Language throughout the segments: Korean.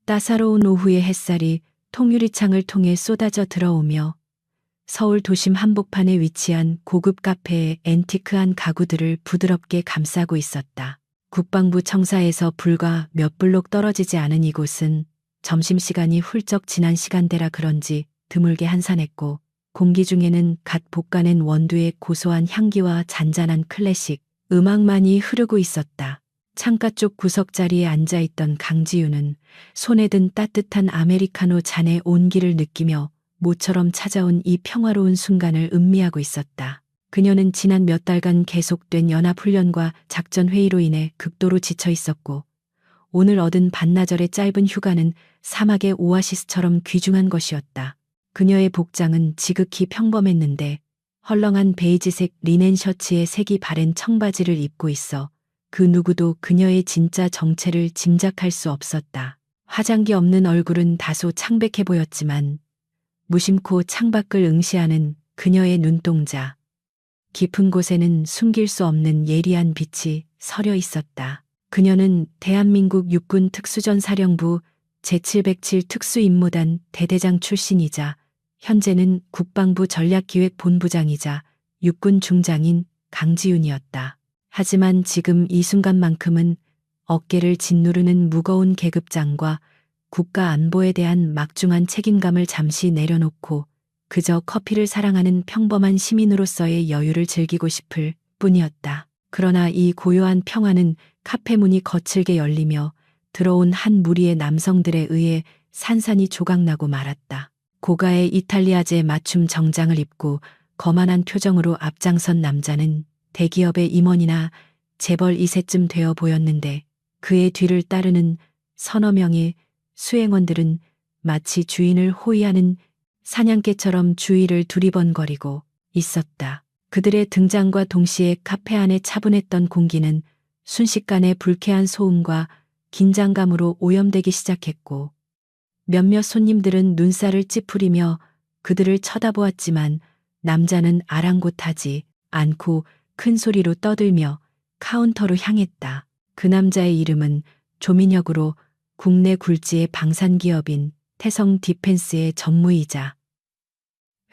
따사로운 오후의 햇살이 통유리창을 통해 쏟아져 들어오며 서울 도심 한복판에 위치한 고급 카페의 앤티크한 가구들을 부드럽게 감싸고 있었다. 국방부 청사에서 불과 몇 블록 떨어지지 않은 이곳은 점심시간이 훌쩍 지난 시간대라 그런지 드물게 한산했고, 공기 중에는 갓 볶아낸 원두의 고소한 향기와 잔잔한 클래식 음악만이 흐르고 있었다. 창가 쪽 구석자리에 앉아있던 강지윤은 손에 든 따뜻한 아메리카노 잔의 온기를 느끼며 모처럼 찾아온 이 평화로운 순간을 음미하고 있었다. 그녀는 지난 몇 달간 계속된 연합훈련과 작전회의로 인해 극도로 지쳐 있었고, 오늘 얻은 반나절의 짧은 휴가는 사막의 오아시스처럼 귀중한 것이었다. 그녀의 복장은 지극히 평범했는데 헐렁한 베이지색 리넨 셔츠에 색이 바랜 청바지를 입고 있어 그 누구도 그녀의 진짜 정체를 짐작할 수 없었다. 화장기 없는 얼굴은 다소 창백해 보였지만 무심코 창밖을 응시하는 그녀의 눈동자, 깊은 곳에는 숨길 수 없는 예리한 빛이 서려 있었다. 그녀는 대한민국 육군 특수전사령부 제707 특수임무단 대대장 출신이자 현재는 국방부 전략기획본부장이자 육군 중장인 강지윤이었다. 하지만 지금 이 순간만큼은 어깨를 짓누르는 무거운 계급장과 국가 안보에 대한 막중한 책임감을 잠시 내려놓고 그저 커피를 사랑하는 평범한 시민으로서의 여유를 즐기고 싶을 뿐이었다. 그러나 이 고요한 평화는 카페 문이 거칠게 열리며 들어온 한 무리의 남성들에 의해 산산이 조각나고 말았다. 고가의 이탈리아제 맞춤 정장을 입고 거만한 표정으로 앞장선 남자는 대기업의 임원이나 재벌 2세쯤 되어 보였는데, 그의 뒤를 따르는 서너 명의 수행원들은 마치 주인을 호위하는 사냥개처럼 주위를 두리번거리고 있었다. 그들의 등장과 동시에 카페 안에 차분했던 공기는 순식간에 불쾌한 소음과 긴장감으로 오염되기 시작했고, 몇몇 손님들은 눈살을 찌푸리며 그들을 쳐다보았지만 남자는 아랑곳하지 않고 큰 소리로 떠들며 카운터로 향했다. 그 남자의 이름은 조민혁으로 국내 굴지의 방산기업인 태성 디펜스의 전무이자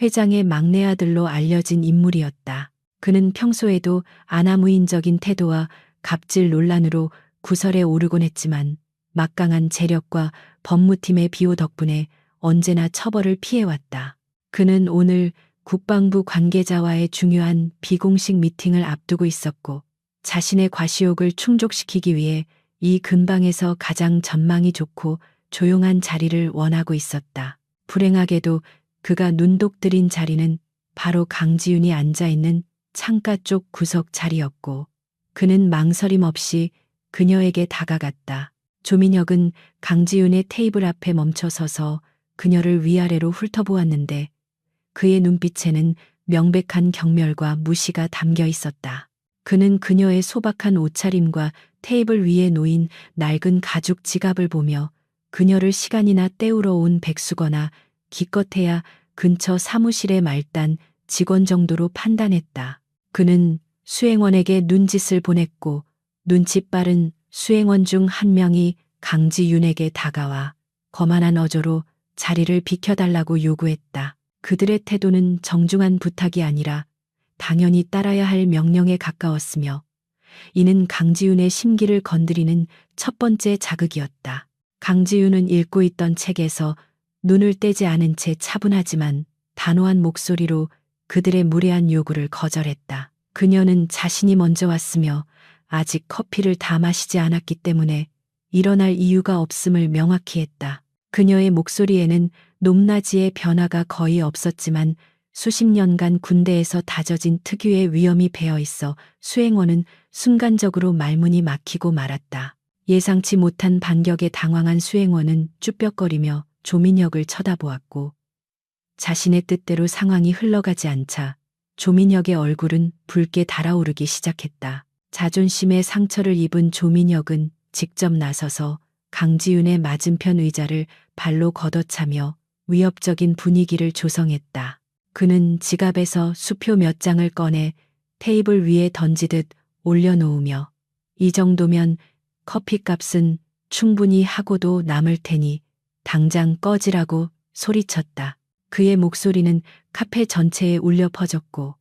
회장의 막내 아들로 알려진 인물이었다. 그는 평소에도 아나무인적인 태도와 갑질 논란으로 구설에 오르곤 했지만 막강한 재력과 법무팀의 비호 덕분에 언제나 처벌을 피해왔다. 그는 오늘 국방부 관계자와의 중요한 비공식 미팅을 앞두고 있었고, 자신의 과시욕을 충족시키기 위해 이 근방에서 가장 전망이 좋고 조용한 자리를 원하고 있었다. 불행하게도 그가 눈독 들인 자리는 바로 강지윤이 앉아있는 창가 쪽 구석 자리였고, 그는 망설임 없이 그녀에게 다가갔다. 조민혁은 강지윤의 테이블 앞에 멈춰서서 그녀를 위아래로 훑어보았는데 그의 눈빛에는 명백한 경멸과 무시가 담겨 있었다. 그는 그녀의 소박한 옷차림과 테이블 위에 놓인 낡은 가죽 지갑을 보며 그녀를 시간이나 때우러 온 백수거나 기껏해야 근처 사무실의 말단 직원 정도로 판단했다. 그는 수행원에게 눈짓을 보냈고 눈치 빠른 수행원 중 한 명이 강지윤에게 다가와 거만한 어조로 자리를 비켜달라고 요구했다. 그들의 태도는 정중한 부탁이 아니라 당연히 따라야 할 명령에 가까웠으며, 이는 강지윤의 심기를 건드리는 첫 번째 자극이었다. 강지윤은 읽고 있던 책에서 눈을 떼지 않은 채 차분하지만 단호한 목소리로 그들의 무례한 요구를 거절했다. 그녀는 자신이 먼저 왔으며 아직 커피를 다 마시지 않았기 때문에 일어날 이유가 없음을 명확히 했다. 그녀의 목소리에는 높낮이의 변화가 거의 없었지만 수십 년간 군대에서 다져진 특유의 위엄이 배어 있어 수행원은 순간적으로 말문이 막히고 말았다. 예상치 못한 반격에 당황한 수행원은 쭈뼛거리며 조민혁을 쳐다보았고, 자신의 뜻대로 상황이 흘러가지 않자 조민혁의 얼굴은 붉게 달아오르기 시작했다. 자존심의 상처를 입은 조민혁은 직접 나서서 강지윤의 맞은편 의자를 발로 걷어차며 위협적인 분위기를 조성했다. 그는 지갑에서 수표 몇 장을 꺼내 테이블 위에 던지듯 올려놓으며 이 정도면 커피값은 충분히 하고도 남을 테니 당장 꺼지라고 소리쳤다. 그의 목소리는 카페 전체에 울려 퍼졌고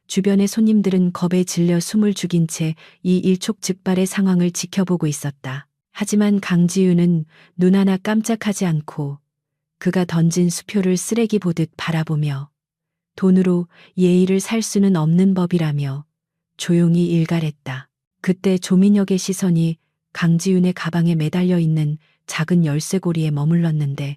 주변의 손님들은 겁에 질려 숨을 죽인 채 이 일촉즉발의 상황을 지켜보고 있었다. 하지만 강지윤은 눈 하나 깜짝하지 않고 그가 던진 수표를 쓰레기 보듯 바라보며 돈으로 예의를 살 수는 없는 법이라며 조용히 일갈했다. 그때 조민혁의 시선이 강지윤의 가방에 매달려 있는 작은 열쇠고리에 머물렀는데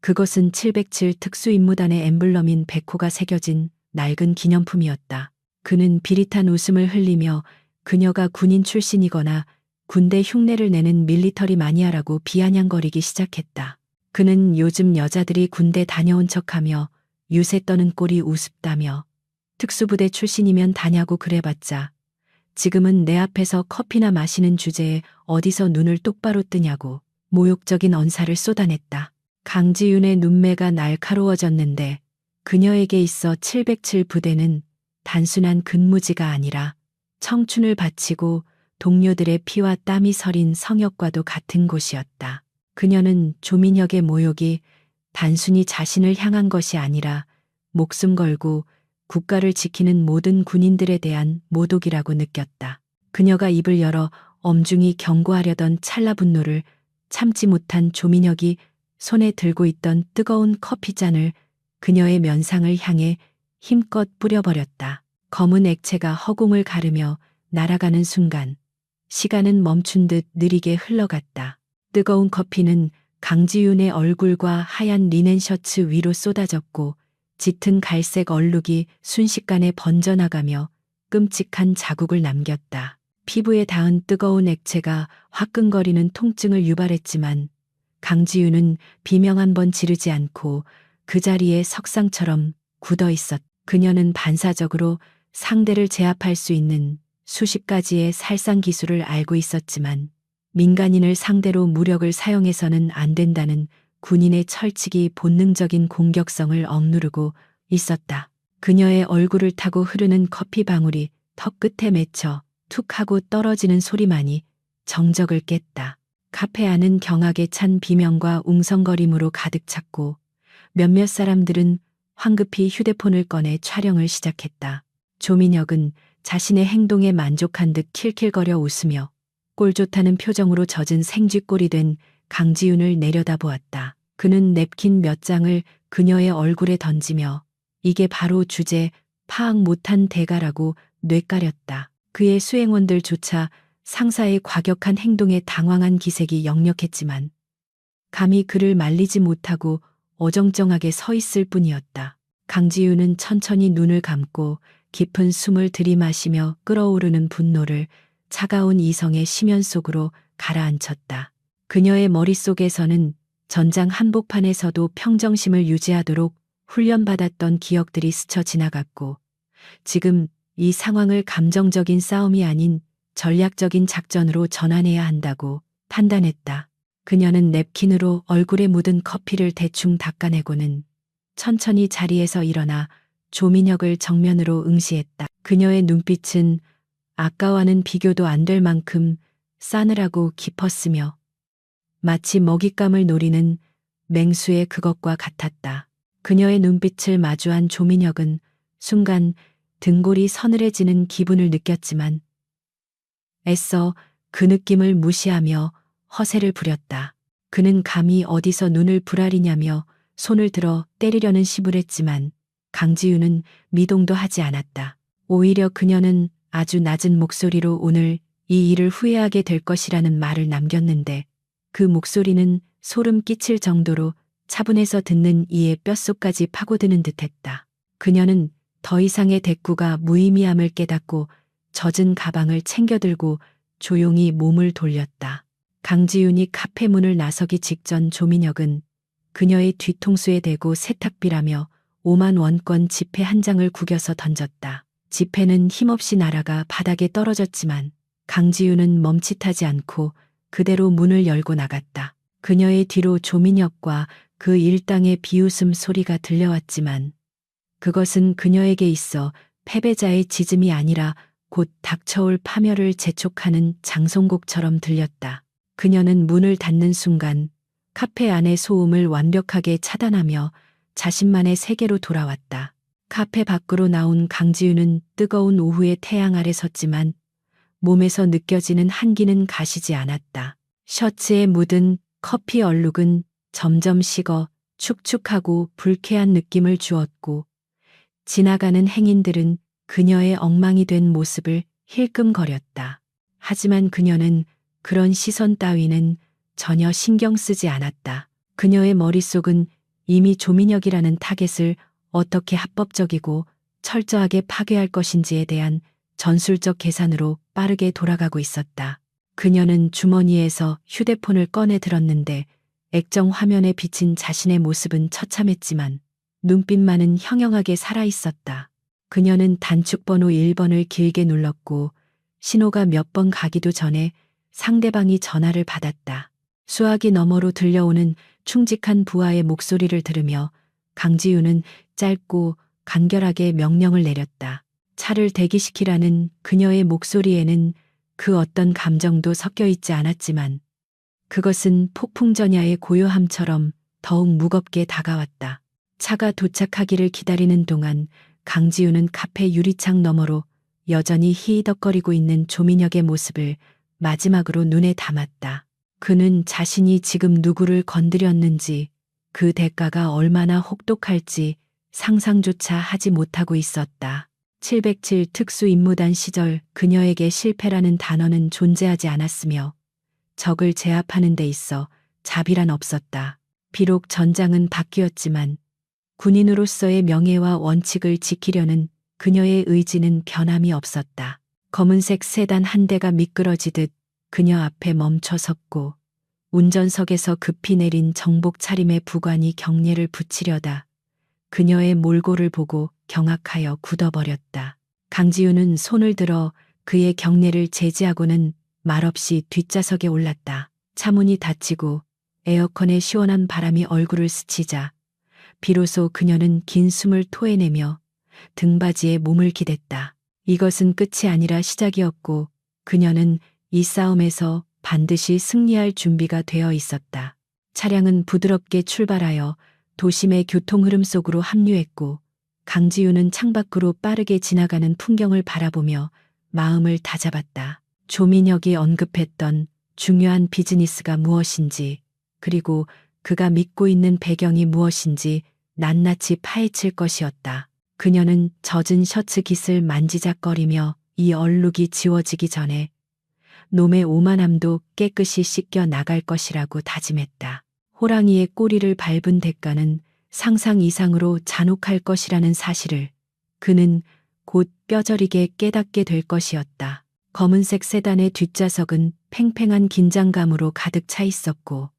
그것은 707 특수임무단의 엠블럼인 백호가 새겨진 낡은 기념품이었다. 그는 비릿한 웃음을 흘리며 그녀가 군인 출신이거나 군대 흉내를 내는 밀리터리 마니아라고 비아냥거리기 시작했다. 그는 요즘 여자들이 군대 다녀온 척하며 유세 떠는 꼴이 우습다며 특수부대 출신이면 다냐고 그래봤자 지금은 내 앞에서 커피나 마시는 주제에 어디서 눈을 똑바로 뜨냐고 모욕적인 언사를 쏟아냈다. 강지윤의 눈매가 날카로워졌는데 그녀에게 있어 707 부대는 단순한 근무지가 아니라 청춘을 바치고 동료들의 피와 땀이 서린 성역과도 같은 곳이었다. 그녀는 조민혁의 모욕이 단순히 자신을 향한 것이 아니라 목숨 걸고 국가를 지키는 모든 군인들에 대한 모독이라고 느꼈다. 그녀가 입을 열어 엄중히 경고하려던 찰나 분노를 참지 못한 조민혁이 손에 들고 있던 뜨거운 커피잔을 그녀의 면상을 향해 힘껏 뿌려버렸다. 검은 액체가 허공을 가르며 날아가는 순간 시간은 멈춘 듯 느리게 흘러갔다. 뜨거운 커피는 강지윤의 얼굴과 하얀 리넨 셔츠 위로 쏟아졌고 짙은 갈색 얼룩이 순식간에 번져나가며 끔찍한 자국을 남겼다. 피부에 닿은 뜨거운 액체가 화끈거리는 통증을 유발했지만 강지윤은 비명 한 번 지르지 않고 그 자리에 석상처럼 굳어 있었다. 그녀는 반사적으로 상대를 제압할 수 있는 수십 가지의 살상 기술을 알고 있었지만 민간인을 상대로 무력을 사용해서는 안 된다는 군인의 철칙이 본능적인 공격성을 억누르고 있었다. 그녀의 얼굴을 타고 흐르는 커피 방울이 턱 끝에 맺혀 툭 하고 떨어지는 소리만이 정적을 깼다. 카페 안은 경악에 찬 비명과 웅성거림으로 가득 찼고 몇몇 사람들은 황급히 휴대폰을 꺼내 촬영을 시작했다. 조민혁은 자신의 행동에 만족한 듯 킬킬거려 웃으며 꼴 좋다는 표정으로 젖은 생쥐꼴이 된 강지윤을 내려다보았다. 그는 냅킨 몇 장을 그녀의 얼굴에 던지며 이게 바로 주제 파악 못한 대가라고 뇌까렸다. 그의 수행원들조차 상사의 과격한 행동에 당황한 기색이 역력했지만 감히 그를 말리지 못하고 어정쩡하게 서 있을 뿐이었다. 강지윤은 천천히 눈을 감고 깊은 숨을 들이마시며 끓어오르는 분노를 차가운 이성의 심연 속으로 가라앉혔다. 그녀의 머릿속에서는 전장 한복판에서도 평정심을 유지하도록 훈련받았던 기억들이 스쳐 지나갔고 지금 이 상황을 감정적인 싸움이 아닌 전략적인 작전으로 전환해야 한다고 판단했다. 그녀는 냅킨으로 얼굴에 묻은 커피를 대충 닦아내고는 천천히 자리에서 일어나 조민혁을 정면으로 응시했다. 그녀의 눈빛은 아까와는 비교도 안 될 만큼 싸늘하고 깊었으며 마치 먹잇감을 노리는 맹수의 그것과 같았다. 그녀의 눈빛을 마주한 조민혁은 순간 등골이 서늘해지는 기분을 느꼈지만 애써 그 느낌을 무시하며 허세를 부렸다. 그는 감히 어디서 눈을 부라리냐며 손을 들어 때리려는 시무했지만 강지윤은 미동도 하지 않았다. 오히려 그녀는 아주 낮은 목소리로 오늘 이 일을 후회하게 될 것이라는 말을 남겼는데 그 목소리는 소름 끼칠 정도로 차분해서 듣는 이의 뼛속까지 파고드는 듯했다. 그녀는 더 이상의 대꾸가 무의미함을 깨닫고 젖은 가방을 챙겨들고 조용히 몸을 돌렸다. 강지윤이 카페 문을 나서기 직전 조민혁은 그녀의 뒤통수에 대고 세탁비라며 5만 원권 지폐 한 장을 구겨서 던졌다. 지폐는 힘없이 날아가 바닥에 떨어졌지만 강지윤은 멈칫하지 않고 그대로 문을 열고 나갔다. 그녀의 뒤로 조민혁과 그 일당의 비웃음 소리가 들려왔지만 그것은 그녀에게 있어 패배자의 짖음이 아니라 곧 닥쳐올 파멸을 재촉하는 장송곡처럼 들렸다. 그녀는 문을 닫는 순간 카페 안의 소음을 완벽하게 차단하며 자신만의 세계로 돌아왔다. 카페 밖으로 나온 강지윤은 뜨거운 오후의 태양 아래 섰지만 몸에서 느껴지는 한기는 가시지 않았다. 셔츠에 묻은 커피 얼룩은 점점 식어 축축하고 불쾌한 느낌을 주었고 지나가는 행인들은 그녀의 엉망이 된 모습을 힐끔거렸다. 하지만 그녀는 그런 시선 따위는 전혀 신경 쓰지 않았다. 그녀의 머릿속은 이미 조민혁이라는 타겟을 어떻게 합법적이고 철저하게 파괴할 것인지에 대한 전술적 계산으로 빠르게 돌아가고 있었다. 그녀는 주머니에서 휴대폰을 꺼내 들었는데 액정 화면에 비친 자신의 모습은 처참했지만 눈빛만은 형형하게 살아있었다. 그녀는 단축번호 1번을 길게 눌렀고 신호가 몇 번 가기도 전에 상대방이 전화를 받았다. 수화기 너머로 들려오는 충직한 부하의 목소리를 들으며 강지윤은 짧고 간결하게 명령을 내렸다. 차를 대기시키라는 그녀의 목소리에는 그 어떤 감정도 섞여 있지 않았지만 그것은 폭풍전야의 고요함처럼 더욱 무겁게 다가왔다. 차가 도착하기를 기다리는 동안 강지윤은 카페 유리창 너머로 여전히 히히덕거리고 있는 조민혁의 모습을 마지막으로 눈에 담았다. 그는 자신이 지금 누구를 건드렸는지 그 대가가 얼마나 혹독할지 상상조차 하지 못하고 있었다. 707 특수임무단 시절 그녀에게 실패라는 단어는 존재하지 않았으며 적을 제압하는 데 있어 자비란 없었다. 비록 전장은 바뀌었지만 군인으로서의 명예와 원칙을 지키려는 그녀의 의지는 변함이 없었다. 검은색 세단 한 대가 미끄러지듯 그녀 앞에 멈춰 섰고 운전석에서 급히 내린 정복 차림의 부관이 경례를 붙이려다 그녀의 몰골을 보고 경악하여 굳어버렸다. 강지윤은 손을 들어 그의 경례를 제지하고는 말없이 뒷좌석에 올랐다. 차문이 닫히고 에어컨의 시원한 바람이 얼굴을 스치자 비로소 그녀는 긴 숨을 토해내며 등받이에 몸을 기댔다. 이것은 끝이 아니라 시작이었고 그녀는 이 싸움에서 반드시 승리할 준비가 되어 있었다. 차량은 부드럽게 출발하여 도심의 교통 흐름 속으로 합류했고 강지윤은 창밖으로 빠르게 지나가는 풍경을 바라보며 마음을 다잡았다. 조민혁이 언급했던 중요한 비즈니스가 무엇인지 그리고 그가 믿고 있는 배경이 무엇인지 낱낱이 파헤칠 것이었다. 그녀는 젖은 셔츠 깃을 만지작거리며 이 얼룩이 지워지기 전에 놈의 오만함도 깨끗이 씻겨 나갈 것이라고 다짐했다. 호랑이의 꼬리를 밟은 대가는 상상 이상으로 잔혹할 것이라는 사실을 그는 곧 뼈저리게 깨닫게 될 것이었다. 검은색 세단의 뒷좌석은 팽팽한 긴장감으로 가득 차 있었고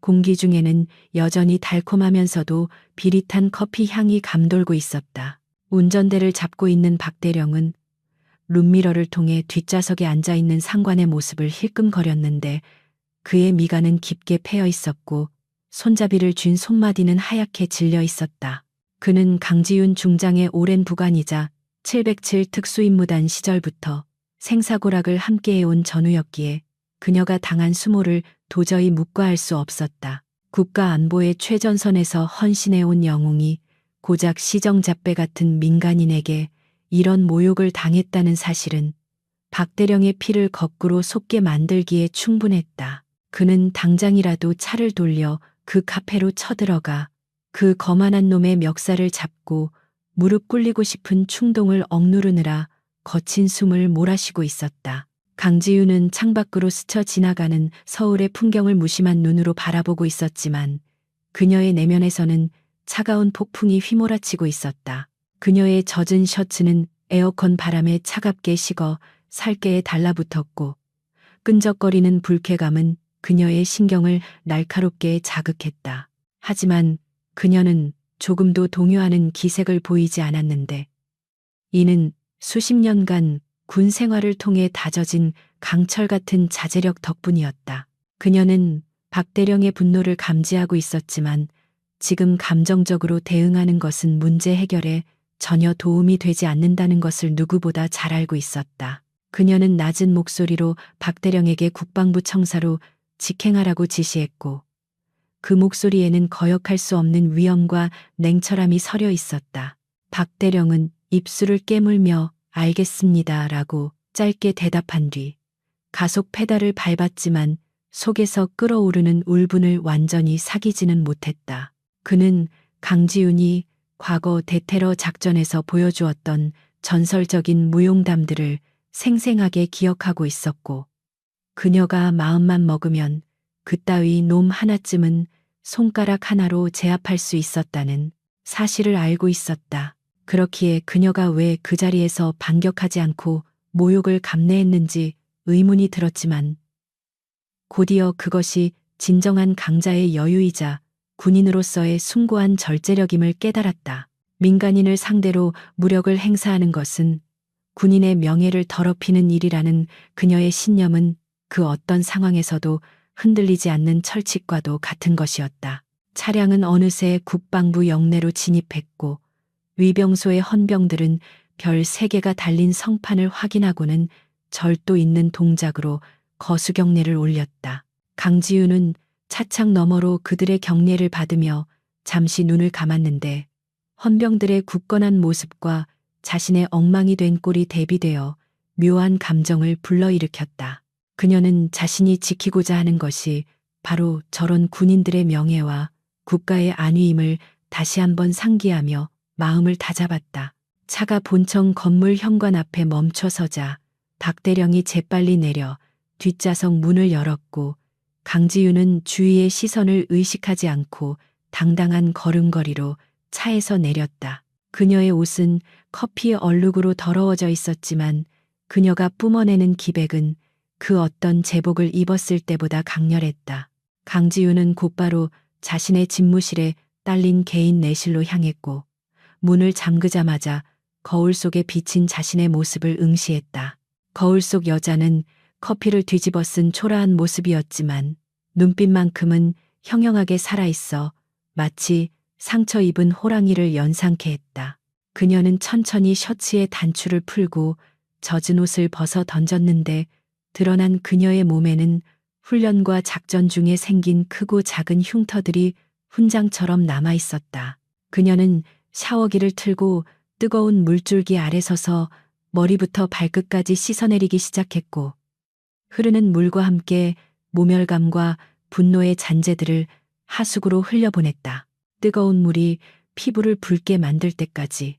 공기 중에는 여전히 달콤하면서도 비릿한 커피 향이 감돌고 있었다. 운전대를 잡고 있는 박대령은 룸미러를 통해 뒷좌석에 앉아있는 상관의 모습을 힐끔거렸는데 그의 미간은 깊게 패여 있었고 손잡이를 쥔 손마디는 하얗게 질려 있었다. 그는 강지윤 중장의 오랜 부관이자 707 특수임무단 시절부터 생사고락을 함께해온 전우였기에 그녀가 당한 수모를 도저히 묵과할 수 없었다. 국가 안보의 최전선에서 헌신해온 영웅이 고작 시정잡배 같은 민간인에게 이런 모욕을 당했다는 사실은 박대령의 피를 거꾸로 솟게 만들기에 충분했다. 그는 당장이라도 차를 돌려 그 카페로 쳐들어가 그 거만한 놈의 멱살을 잡고 무릎 꿇리고 싶은 충동을 억누르느라 거친 숨을 몰아쉬고 있었다. 강지윤은 창밖으로 스쳐 지나가는 서울의 풍경을 무심한 눈으로 바라보고 있었지만 그녀의 내면에서는 차가운 폭풍이 휘몰아치고 있었다. 그녀의 젖은 셔츠는 에어컨 바람에 차갑게 식어 살깨에 달라붙었고 끈적거리는 불쾌감은 그녀의 신경을 날카롭게 자극했다. 하지만 그녀는 조금도 동요하는 기색을 보이지 않았는데 이는 수십 년간 군 생활을 통해 다져진 강철 같은 자제력 덕분이었다. 그녀는 박대령의 분노를 감지하고 있었지만 지금 감정적으로 대응하는 것은 문제 해결에 전혀 도움이 되지 않는다는 것을 누구보다 잘 알고 있었다. 그녀는 낮은 목소리로 박대령에게 국방부 청사로 직행하라고 지시했고 그 목소리에는 거역할 수 없는 위엄과 냉철함이 서려 있었다. 박대령은 입술을 깨물며 알겠습니다 라고 짧게 대답한 뒤 가속 페달을 밟았지만 속에서 끓어오르는 울분을 완전히 사귀지는 못했다. 그는 강지윤이 과거 대테러 작전에서 보여주었던 전설적인 무용담들을 생생하게 기억하고 있었고 그녀가 마음만 먹으면 그따위 놈 하나쯤은 손가락 하나로 제압할 수 있었다는 사실을 알고 있었다. 그렇기에 그녀가 왜 그 자리에서 반격하지 않고 모욕을 감내했는지 의문이 들었지만 곧이어 그것이 진정한 강자의 여유이자 군인으로서의 숭고한 절제력임을 깨달았다. 민간인을 상대로 무력을 행사하는 것은 군인의 명예를 더럽히는 일이라는 그녀의 신념은 그 어떤 상황에서도 흔들리지 않는 철칙과도 같은 것이었다. 차량은 어느새 국방부 영내로 진입했고 위병소의 헌병들은 별 3개가 달린 성판을 확인하고는 절도 있는 동작으로 거수 경례를 올렸다. 강지윤은 차창 너머로 그들의 경례를 받으며 잠시 눈을 감았는데 헌병들의 굳건한 모습과 자신의 엉망이 된 꼴이 대비되어 묘한 감정을 불러일으켰다. 그녀는 자신이 지키고자 하는 것이 바로 저런 군인들의 명예와 국가의 안위임을 다시 한번 상기하며 마음을 다잡았다. 차가 본청 건물 현관 앞에 멈춰서자 박대령이 재빨리 내려 뒷좌석 문을 열었고 강지윤은 주위의 시선을 의식하지 않고 당당한 걸음걸이로 차에서 내렸다. 그녀의 옷은 커피 얼룩으로 더러워져 있었지만 그녀가 뿜어내는 기백은 그 어떤 제복을 입었을 때보다 강렬했다. 강지윤은 곧바로 자신의 집무실에 딸린 개인 내실로 향했고 문을 잠그자마자 거울 속에 비친 자신의 모습을 응시했다. 거울 속 여자는 커피를 뒤집어 쓴 초라한 모습이었지만 눈빛만큼은 형형하게 살아있어 마치 상처 입은 호랑이를 연상케 했다. 그녀는 천천히 셔츠의 단추를 풀고 젖은 옷을 벗어 던졌는데 드러난 그녀의 몸에는 훈련과 작전 중에 생긴 크고 작은 흉터들이 훈장처럼 남아 있었다. 그녀는 샤워기를 틀고 뜨거운 물줄기 아래 서서 머리부터 발끝까지 씻어내리기 시작했고 흐르는 물과 함께 모멸감과 분노의 잔재들을 하수구로 흘려보냈다. 뜨거운 물이 피부를 붉게 만들 때까지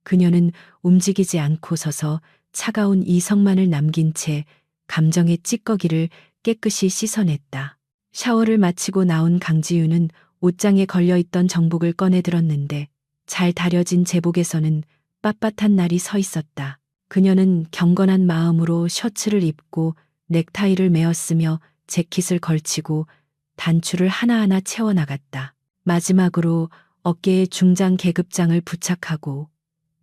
그녀는 움직이지 않고 서서 차가운 이성만을 남긴 채 감정의 찌꺼기를 깨끗이 씻어냈다. 샤워를 마치고 나온 강지윤은 옷장에 걸려있던 정복을 꺼내 들었는데 잘 다려진 제복에서는 빳빳한 날이 서 있었다. 그녀는 경건한 마음으로 셔츠를 입고 넥타이를 메었으며 재킷을 걸치고 단추를 하나하나 채워나갔다. 마지막으로 어깨에 중장 계급장을 부착하고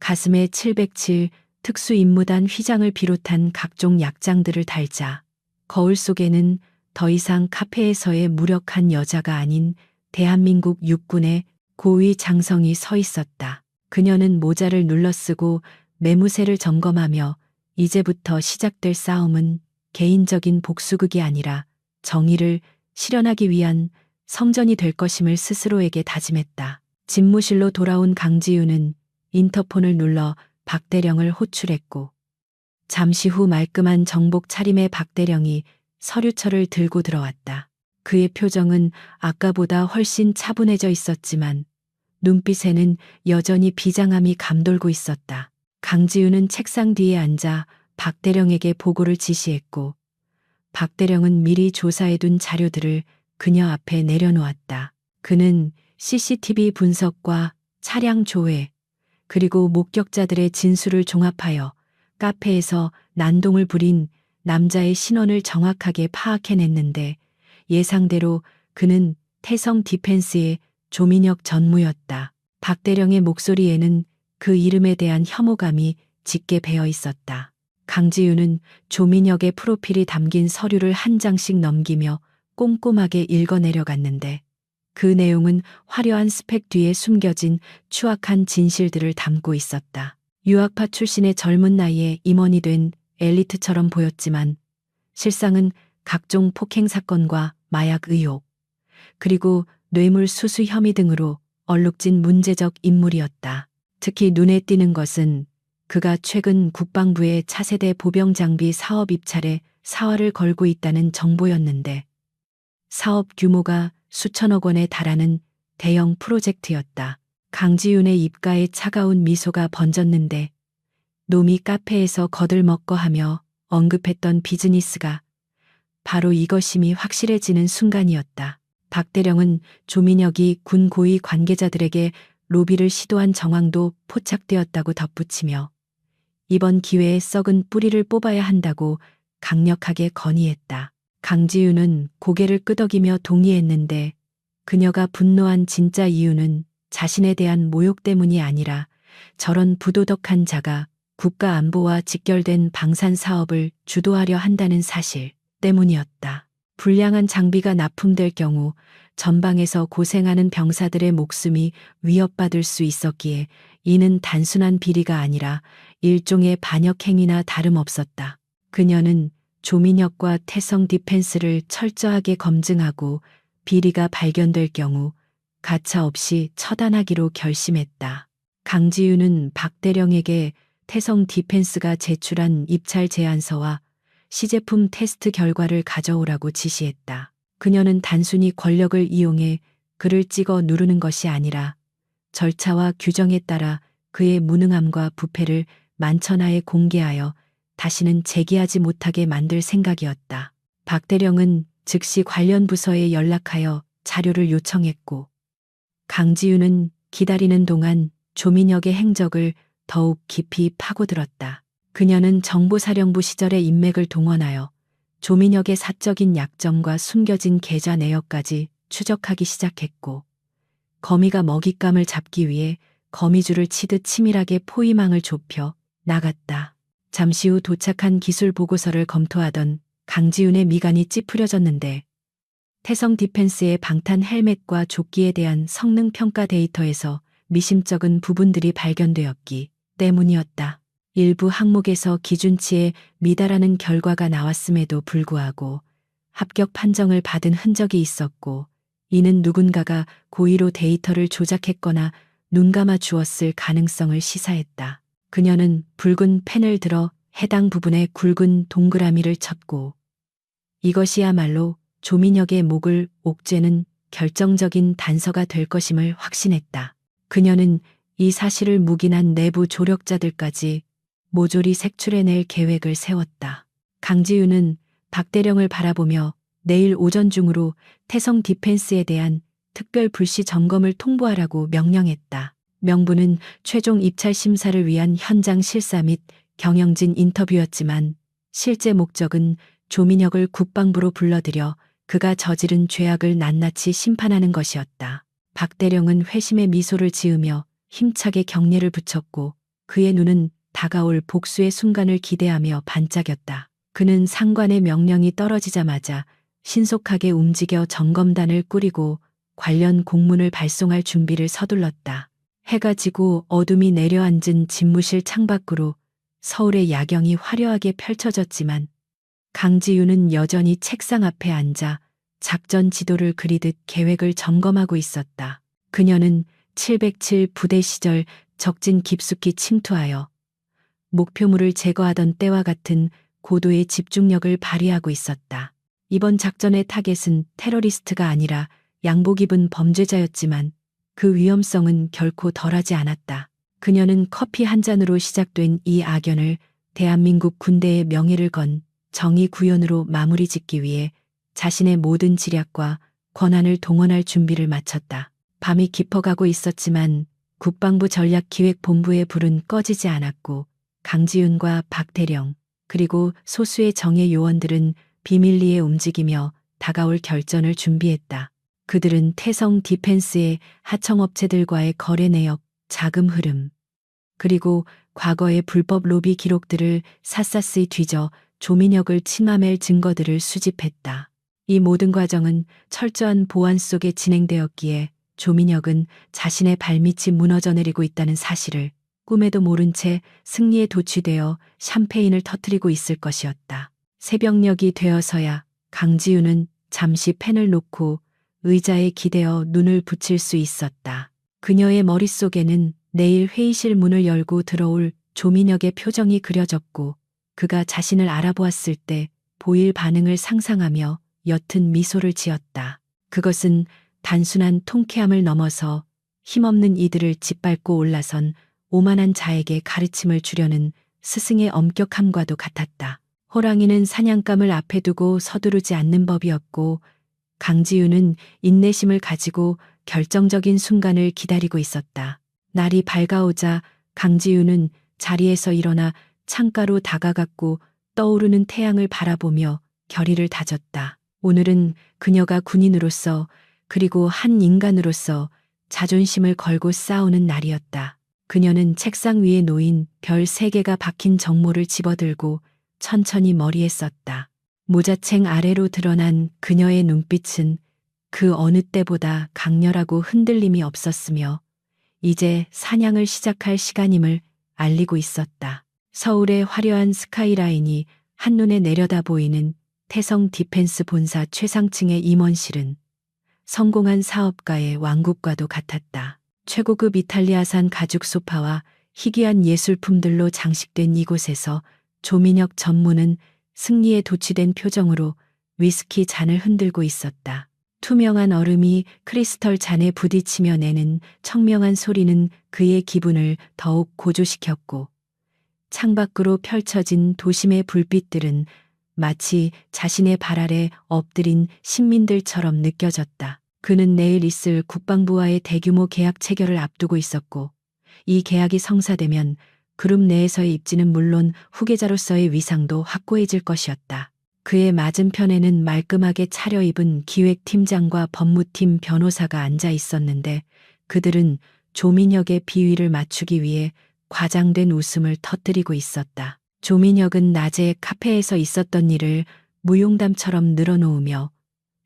가슴에 707 특수임무단 휘장을 비롯한 각종 약장들을 달자 거울 속에는 더 이상 카페에서의 무력한 여자가 아닌 대한민국 육군의 고위 장성이 서 있었다. 그녀는 모자를 눌러쓰고 매무새를 점검하며 이제부터 시작될 싸움은 개인적인 복수극이 아니라 정의를 실현하기 위한 성전이 될 것임을 스스로에게 다짐했다. 집무실로 돌아온 강지윤은 인터폰을 눌러 박대령을 호출했고 잠시 후 말끔한 정복 차림의 박대령이 서류철을 들고 들어왔다. 그의 표정은 아까보다 훨씬 차분해져 있었지만 눈빛에는 여전히 비장함이 감돌고 있었다. 강지윤은 책상 뒤에 앉아 박대령에게 보고를 지시했고 박대령은 미리 조사해둔 자료들을 그녀 앞에 내려놓았다. 그는 CCTV 분석과 차량 조회 그리고 목격자들의 진술을 종합하여 카페에서 난동을 부린 남자의 신원을 정확하게 파악해냈는데 예상대로 그는 태성 디펜스의 조민혁 전무였다. 박대령의 목소리에는 그 이름에 대한 혐오감이 짙게 배어 있었다. 강지윤은 조민혁의 프로필이 담긴 서류를 한 장씩 넘기며 꼼꼼하게 읽어내려갔는데 그 내용은 화려한 스펙 뒤에 숨겨진 추악한 진실들을 담고 있었다. 유학파 출신의 젊은 나이에 임원이 된 엘리트처럼 보였지만 실상은 각종 폭행 사건과 마약 의혹, 그리고 뇌물 수수 혐의 등으로 얼룩진 문제적 인물이었다. 특히 눈에 띄는 것은 그가 최근 국방부의 차세대 보병 장비 사업 입찰에 사활을 걸고 있다는 정보였는데, 사업 규모가 수천억 원에 달하는 대형 프로젝트였다. 강지윤의 입가에 차가운 미소가 번졌는데, 놈이 카페에서 거들먹거하며 언급했던 비즈니스가 바로 이것임이 확실해지는 순간이었다. 박대령은 조민혁이 군 고위 관계자들에게 로비를 시도한 정황도 포착되었다고 덧붙이며 이번 기회에 썩은 뿌리를 뽑아야 한다고 강력하게 건의했다. 강지윤은 고개를 끄덕이며 동의했는데, 그녀가 분노한 진짜 이유는 자신에 대한 모욕 때문이 아니라 저런 부도덕한 자가 국가 안보와 직결된 방산 사업을 주도하려 한다는 사실 때문이었다. 불량한 장비가 납품될 경우 전방에서 고생하는 병사들의 목숨이 위협받을 수 있었기에 이는 단순한 비리가 아니라 일종의 반역 행위나 다름없었다. 그녀는 조민혁과 태성 디펜스를 철저하게 검증하고 비리가 발견될 경우 가차없이 처단하기로 결심했다. 강지윤은 박대령에게 태성 디펜스가 제출한 입찰 제안서와 시제품 테스트 결과를 가져오라고 지시했다. 그녀는 단순히 권력을 이용해 글을 찍어 누르는 것이 아니라 절차와 규정에 따라 그의 무능함과 부패를 만천하에 공개하여 다시는 제기하지 못하게 만들 생각이었다. 박대령은 즉시 관련 부서에 연락하여 자료를 요청했고, 강지윤은 기다리는 동안 조민혁의 행적을 더욱 깊이 파고들었다. 그녀는 정보사령부 시절의 인맥을 동원하여 조민혁의 사적인 약점과 숨겨진 계좌 내역까지 추적하기 시작했고, 거미가 먹잇감을 잡기 위해 거미줄을 치듯 치밀하게 포위망을 좁혀 나갔다. 잠시 후 도착한 기술 보고서를 검토하던 강지윤의 미간이 찌푸려졌는데, 태성 디펜스의 방탄 헬멧과 조끼에 대한 성능 평가 데이터에서 미심쩍은 부분들이 발견되었기 때문이었다. 일부 항목에서 기준치에 미달하는 결과가 나왔음에도 불구하고 합격 판정을 받은 흔적이 있었고, 이는 누군가가 고의로 데이터를 조작했거나 눈감아 주었을 가능성을 시사했다. 그녀는 붉은 펜을 들어 해당 부분에 굵은 동그라미를 쳤고, 이것이야말로 조민혁의 목을 옥죄는 결정적인 단서가 될 것임을 확신했다. 그녀는 이 사실을 묵인한 내부 조력자들까지 모조리 색출해낼 계획을 세웠다. 강지윤은 박대령을 바라보며 내일 오전 중으로 태성 디펜스에 대한 특별 불시 점검을 통보하라고 명령했다. 명분은 최종 입찰 심사를 위한 현장 실사 및 경영진 인터뷰였지만 실제 목적은 조민혁을 국방부로 불러들여 그가 저지른 죄악을 낱낱이 심판하는 것이었다. 박대령은 회심의 미소를 지으며 힘차게 경례를 붙였고, 그의 눈은 다가올 복수의 순간을 기대하며 반짝였다. 그는 상관의 명령이 떨어지자마자 신속하게 움직여 점검단을 꾸리고 관련 공문을 발송할 준비를 서둘렀다. 해가 지고 어둠이 내려앉은 집무실 창밖으로 서울의 야경이 화려하게 펼쳐졌지만, 강지윤은 여전히 책상 앞에 앉아 작전 지도를 그리듯 계획을 점검하고 있었다. 그녀는 707 부대 시절 적진 깊숙이 침투하여 목표물을 제거하던 때와 같은 고도의 집중력을 발휘하고 있었다. 이번 작전의 타겟은 테러리스트가 아니라 양복 입은 범죄자였지만 그 위험성은 결코 덜하지 않았다. 그녀는 커피 한 잔으로 시작된 이 악연을 대한민국 군대의 명예를 건 정의 구현으로 마무리 짓기 위해 자신의 모든 지략과 권한을 동원할 준비를 마쳤다. 밤이 깊어가고 있었지만 국방부 전략기획본부의 불은 꺼지지 않았고, 강지윤과 박대령 그리고 소수의 정예 요원들은 비밀리에 움직이며 다가올 결전을 준비했다. 그들은 태성 디펜스의 하청업체들과의 거래 내역, 자금 흐름, 그리고 과거의 불법 로비 기록들을 샅샅이 뒤져 조민혁을 침함할 증거들을 수집했다. 이 모든 과정은 철저한 보안 속에 진행되었기에 조민혁은 자신의 발밑이 무너져 내리고 있다는 사실을 꿈에도 모른 채 승리에 도취되어 샴페인을 터뜨리고 있을 것이었다. 새벽녘이 되어서야 강지우는 잠시 펜을 놓고 의자에 기대어 눈을 붙일 수 있었다. 그녀의 머릿속에는 내일 회의실 문을 열고 들어올 조민혁의 표정이 그려졌고 그가 자신을 알아보았을 때 보일 반응을 상상하며 옅은 미소를 지었다. 그것은 단순한 통쾌함을 넘어서 힘없는 이들을 짓밟고 올라선 오만한 자에게 가르침을 주려는 스승의 엄격함과도 같았다. 호랑이는 사냥감을 앞에 두고 서두르지 않는 법이었고 강지우는 인내심을 가지고 결정적인 순간을 기다리고 있었다. 날이 밝아오자 강지우는 자리에서 일어나 창가로 다가갔고 떠오르는 태양을 바라보며 결의를 다졌다. 오늘은 그녀가 군인으로서 그리고 한 인간으로서 자존심을 걸고 싸우는 날이었다. 그녀는 책상 위에 놓인 별 3개가 박힌 정모를 집어들고 천천히 머리에 썼다. 모자챙 아래로 드러난 그녀의 눈빛은 그 어느 때보다 강렬하고 흔들림이 없었으며 이제 사냥을 시작할 시간임을 알리고 있었다. 서울의 화려한 스카이라인이 한눈에 내려다 보이는 태성 디펜스 본사 최상층의 임원실은 성공한 사업가의 왕국과도 같았다. 최고급 이탈리아산 가죽 소파와 희귀한 예술품들로 장식된 이곳에서 조민혁 전무는 승리에 도취된 표정으로 위스키 잔을 흔들고 있었다. 투명한 얼음이 크리스털 잔에 부딪히며 내는 청명한 소리는 그의 기분을 더욱 고조시켰고 창밖으로 펼쳐진 도심의 불빛들은 마치 자신의 발 아래 엎드린 신민들처럼 느껴졌다. 그는 내일 있을 국방부와의 대규모 계약 체결을 앞두고 있었고 이 계약이 성사되면 그룹 내에서의 입지는 물론 후계자로서의 위상도 확고해질 것이었다. 그의 맞은편에는 말끔하게 차려입은 기획팀장과 법무팀 변호사가 앉아 있었는데 그들은 조민혁의 비위를 맞추기 위해 과장된 웃음을 터뜨리고 있었다. 조민혁은 낮에 카페에서 있었던 일을 무용담처럼 늘어놓으며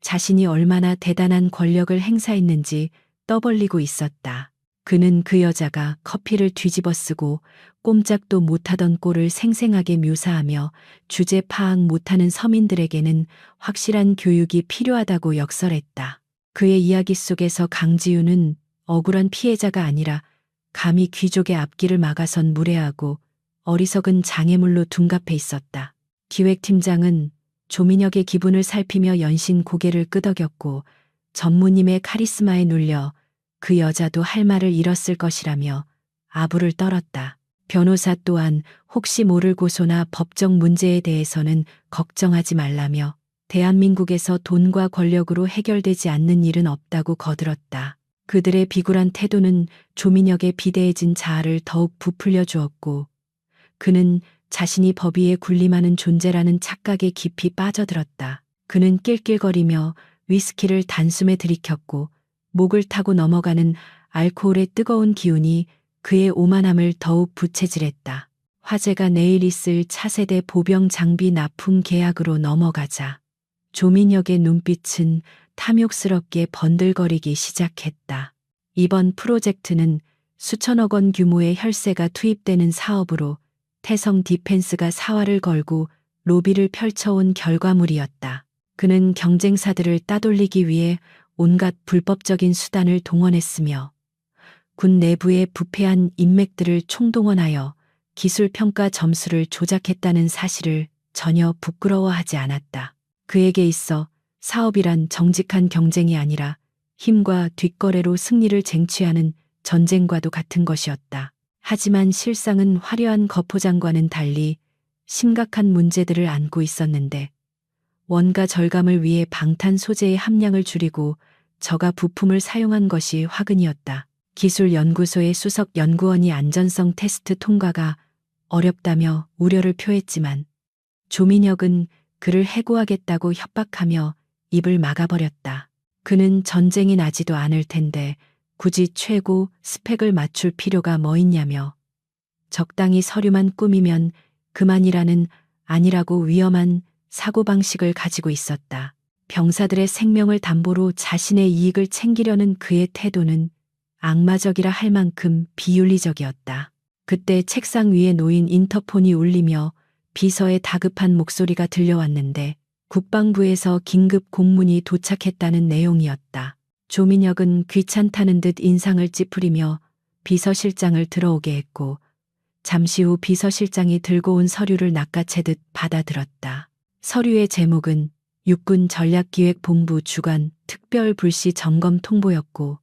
자신이 얼마나 대단한 권력을 행사했는지 떠벌리고 있었다. 그는 그 여자가 커피를 뒤집어 쓰고 꼼짝도 못하던 꼴을 생생하게 묘사하며 주제 파악 못하는 서민들에게는 확실한 교육이 필요하다고 역설했다. 그의 이야기 속에서 강지우는 억울한 피해자가 아니라 감히 귀족의 앞길을 막아선 무례하고 어리석은 장애물로 둔갑해 있었다. 기획팀장은 조민혁의 기분을 살피며 연신 고개를 끄덕였고 전무님의 카리스마에 눌려 그 여자도 할 말을 잃었을 것이라며 아부를 떨었다. 변호사 또한 혹시 모를 고소나 법적 문제에 대해서는 걱정하지 말라며 대한민국에서 돈과 권력으로 해결되지 않는 일은 없다고 거들었다. 그들의 비굴한 태도는 조민혁의 비대해진 자아를 더욱 부풀려 주었고 그는 자신이 법 위에 군림하는 존재라는 착각에 깊이 빠져들었다. 그는 낄낄거리며 위스키를 단숨에 들이켰고 목을 타고 넘어가는 알코올의 뜨거운 기운이 그의 오만함을 더욱 부채질했다. 화재가 내일 있을 차세대 보병 장비 납품 계약으로 넘어가자 조민혁의 눈빛은 탐욕스럽게 번들거리기 시작했다. 이번 프로젝트는 수천억 원 규모의 혈세가 투입되는 사업으로 태성 디펜스가 사활을 걸고 로비를 펼쳐온 결과물이었다. 그는 경쟁사들을 따돌리기 위해 온갖 불법적인 수단을 동원했으며 군 내부의 부패한 인맥들을 총동원하여 기술평가 점수를 조작했다는 사실을 전혀 부끄러워하지 않았다. 그에게 있어 사업이란 정직한 경쟁이 아니라 힘과 뒷거래로 승리를 쟁취하는 전쟁과도 같은 것이었다. 하지만 실상은 화려한 거포장과는 달리 심각한 문제들을 안고 있었는데 원가 절감을 위해 방탄 소재의 함량을 줄이고 저가 부품을 사용한 것이 화근이었다. 기술연구소의 수석 연구원이 안전성 테스트 통과가 어렵다며 우려를 표했지만 조민혁은 그를 해고하겠다고 협박하며 입을 막아버렸다. 그는 전쟁이 나지도 않을 텐데 굳이 최고 스펙을 맞출 필요가 뭐 있냐며 적당히 서류만 꾸미면 그만이라는 아니라고 위험한 사고방식을 가지고 있었다. 병사들의 생명을 담보로 자신의 이익을 챙기려는 그의 태도는 악마적이라 할 만큼 비윤리적이었다. 그때 책상 위에 놓인 인터폰이 울리며 비서의 다급한 목소리가 들려왔는데 국방부에서 긴급 공문이 도착했다는 내용이었다. 조민혁은 귀찮다는 듯 인상을 찌푸리며 비서실장을 들어오게 했고 잠시 후 비서실장이 들고 온 서류를 낚아채듯 받아들었다. 서류의 제목은 육군 전략기획본부 주관 특별 불시 점검 통보였고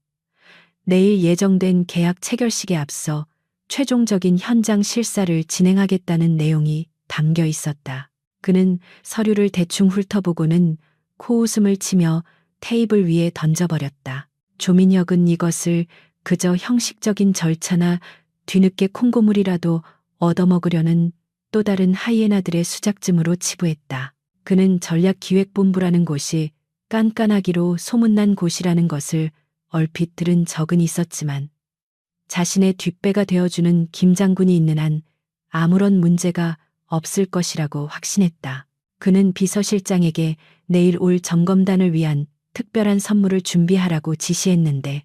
내일 예정된 계약 체결식에 앞서 최종적인 현장 실사를 진행하겠다는 내용이 담겨 있었다. 그는 서류를 대충 훑어보고는 코웃음을 치며 테이블 위에 던져버렸다. 조민혁은 이것을 그저 형식적인 절차나 뒤늦게 콩고물이라도 얻어먹으려는 또 다른 하이에나들의 수작쯤으로 치부했다. 그는 전략기획본부라는 곳이 깐깐하기로 소문난 곳이라는 것을 얼핏 들은 적은 있었지만 자신의 뒷배가 되어주는 김 장군이 있는 한 아무런 문제가 없을 것이라고 확신했다. 그는 비서실장에게 내일 올 점검단을 위한 특별한 선물을 준비하라고 지시했는데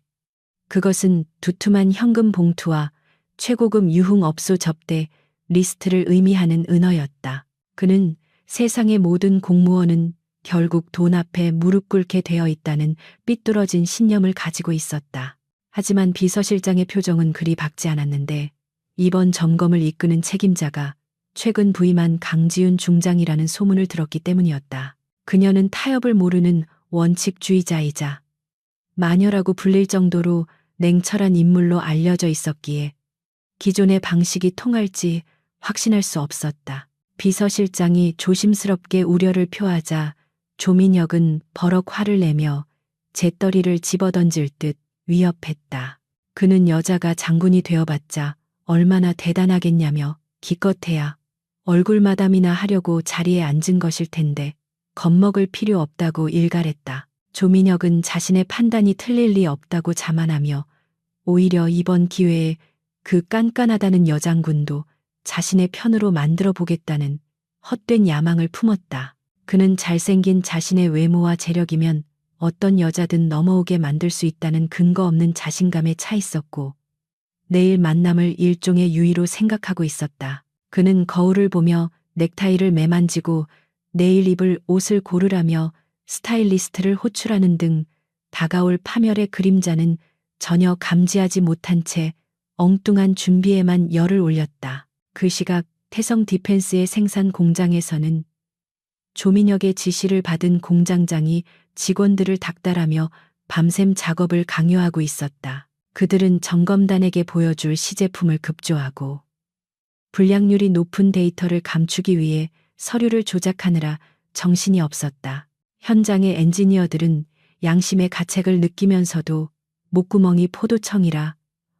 그것은 두툼한 현금 봉투와 최고급 유흥업소 접대 리스트를 의미하는 은어였다. 그는 세상의 모든 공무원은 결국 돈 앞에 무릎 꿇게 되어 있다는 삐뚤어진 신념을 가지고 있었다. 하지만 비서실장의 표정은 그리 밝지 않았는데 이번 점검을 이끄는 책임자가 최근 부임한 강지윤 중장이라는 소문을 들었기 때문이었다. 그녀는 타협을 모르는 원칙주의자이자 마녀라고 불릴 정도로 냉철한 인물로 알려져 있었기에 기존의 방식이 통할지 확신할 수 없었다. 비서실장이 조심스럽게 우려를 표하자 조민혁은 버럭 화를 내며 재떨이를 집어던질 듯 위협했다. 그는 여자가 장군이 되어봤자 얼마나 대단하겠냐며 기껏해야 얼굴 마담이나 하려고 자리에 앉은 것일 텐데 겁먹을 필요 없다고 일갈했다. 조민혁은 자신의 판단이 틀릴 리 없다고 자만하며 오히려 이번 기회에 그 깐깐하다는 여장군도 자신의 편으로 만들어 보겠다는 헛된 야망을 품었다. 그는 잘생긴 자신의 외모와 재력이면 어떤 여자든 넘어오게 만들 수 있다는 근거 없는 자신감에 차 있었고 내일 만남을 일종의 유의로 생각하고 있었다. 그는 거울을 보며 넥타이를 매만지고 내일 입을 옷을 고르라며 스타일리스트를 호출하는 등 다가올 파멸의 그림자는 전혀 감지하지 못한 채 엉뚱한 준비에만 열을 올렸다. 그 시각 태성 디펜스의 생산 공장에서는 조민혁의 지시를 받은 공장장이 직원들을 닥달하며 밤샘 작업을 강요하고 있었다. 그들은 점검단에게 보여줄 시제품을 급조하고 불량률이 높은 데이터를 감추기 위해 서류를 조작하느라 정신이 없었다. 현장의 엔지니어들은 양심의 가책을 느끼면서도 목구멍이 포도청이라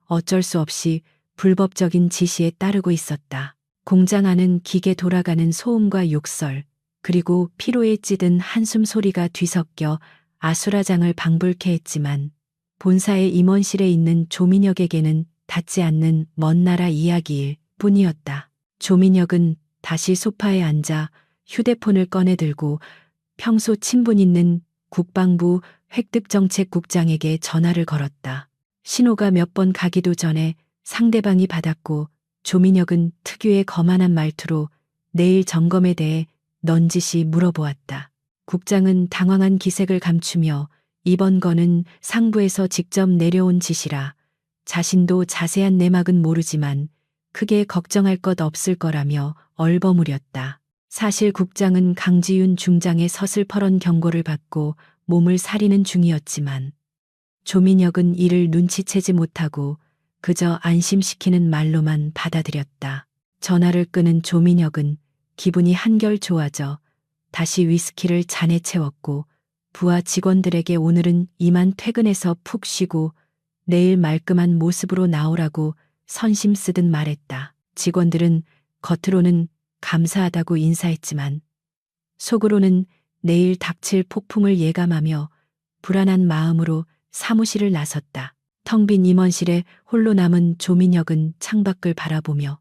어쩔 수 없이 불법적인 지시에 따르고 있었다. 공장 안은 기계 돌아가는 소음과 욕설, 그리고 피로에 찌든 한숨 소리가 뒤섞여 아수라장을 방불케 했지만 본사의 임원실에 있는 조민혁에게는 닿지 않는 먼 나라 이야기일 뿐이었다. 조민혁은 다시 소파에 앉아 휴대폰을 꺼내 들고 평소 친분 있는 국방부 획득정책국장에게 전화를 걸었다. 신호가 몇 번 가기도 전에 상대방이 받았고 조민혁은 특유의 거만한 말투로 내일 점검에 대해 넌지시 물어보았다. 국장은 당황한 기색을 감추며 이번 건은 상부에서 직접 내려온 지시라 자신도 자세한 내막은 모르지만 크게 걱정할 것 없을 거라며 얼버무렸다. 사실 국장은 강지윤 중장의 서슬퍼런 경고를 받고 몸을 사리는 중이었지만 조민혁은 이를 눈치채지 못하고 그저 안심시키는 말로만 받아들였다. 전화를 끄는 조민혁은 기분이 한결 좋아져 다시 위스키를 잔에 채웠고 부하 직원들에게 오늘은 이만 퇴근해서 푹 쉬고 내일 말끔한 모습으로 나오라고 선심 쓰듯 말했다. 직원들은 겉으로는 감사하다고 인사했지만 속으로는 내일 닥칠 폭풍을 예감하며 불안한 마음으로 사무실을 나섰다. 텅 빈 임원실에 홀로 남은 조민혁은 창밖을 바라보며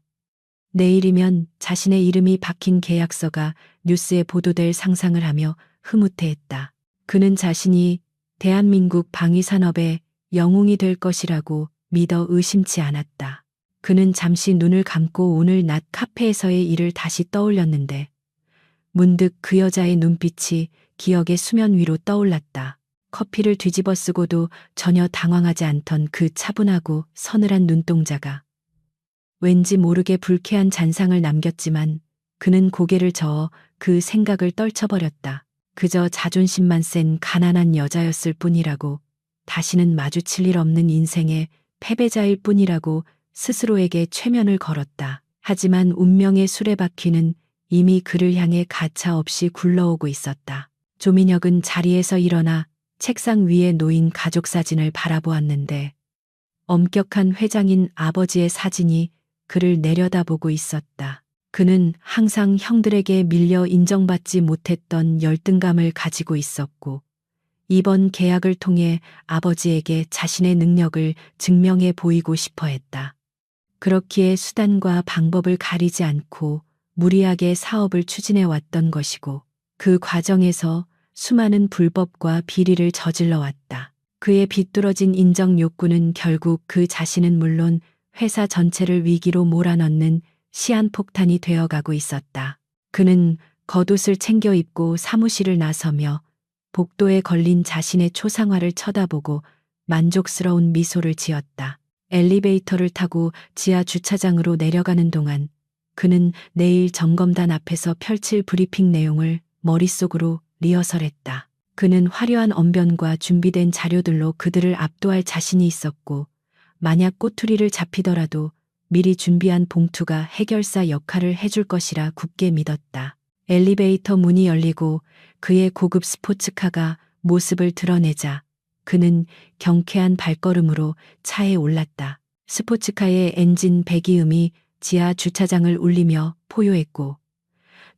내일이면 자신의 이름이 박힌 계약서가 뉴스에 보도될 상상을 하며 흐뭇해했다. 그는 자신이 대한민국 방위산업의 영웅이 될 것이라고 믿어 의심치 않았다. 그는 잠시 눈을 감고 오늘 낮 카페에서의 일을 다시 떠올렸는데 문득 그 여자의 눈빛이 기억의 수면 위로 떠올랐다. 커피를 뒤집어 쓰고도 전혀 당황하지 않던 그 차분하고 서늘한 눈동자가 왠지 모르게 불쾌한 잔상을 남겼지만 그는 고개를 저어 그 생각을 떨쳐버렸다. 그저 자존심만 센 가난한 여자였을 뿐이라고, 다시는 마주칠 일 없는 인생의 패배자일 뿐이라고 스스로에게 최면을 걸었다. 하지만 운명의 수레바퀴는 이미 그를 향해 가차없이 굴러오고 있었다. 조민혁은 자리에서 일어나 책상 위에 놓인 가족 사진을 바라보았는데 엄격한 회장인 아버지의 사진이 그를 내려다보고 있었다. 그는 항상 형들에게 밀려 인정받지 못했던 열등감을 가지고 있었고, 이번 계약을 통해 아버지에게 자신의 능력을 증명해 보이고 싶어 했다. 그렇기에 수단과 방법을 가리지 않고 무리하게 사업을 추진해 왔던 것이고, 그 과정에서 수많은 불법과 비리를 저질러 왔다. 그의 비뚤어진 인정 욕구는 결국 그 자신은 물론 회사 전체를 위기로 몰아넣는 시한폭탄이 되어가고 있었다. 그는 겉옷을 챙겨 입고 사무실을 나서며 복도에 걸린 자신의 초상화를 쳐다보고 만족스러운 미소를 지었다. 엘리베이터를 타고 지하 주차장으로 내려가는 동안 그는 내일 점검단 앞에서 펼칠 브리핑 내용을 머릿속으로 리허설했다. 그는 화려한 언변과 준비된 자료들로 그들을 압도할 자신이 있었고, 만약 꼬투리를 잡히더라도 미리 준비한 봉투가 해결사 역할을 해줄 것이라 굳게 믿었다. 엘리베이터 문이 열리고 그의 고급 스포츠카가 모습을 드러내자 그는 경쾌한 발걸음으로 차에 올랐다. 스포츠카의 엔진 배기음이 지하 주차장을 울리며 포효했고,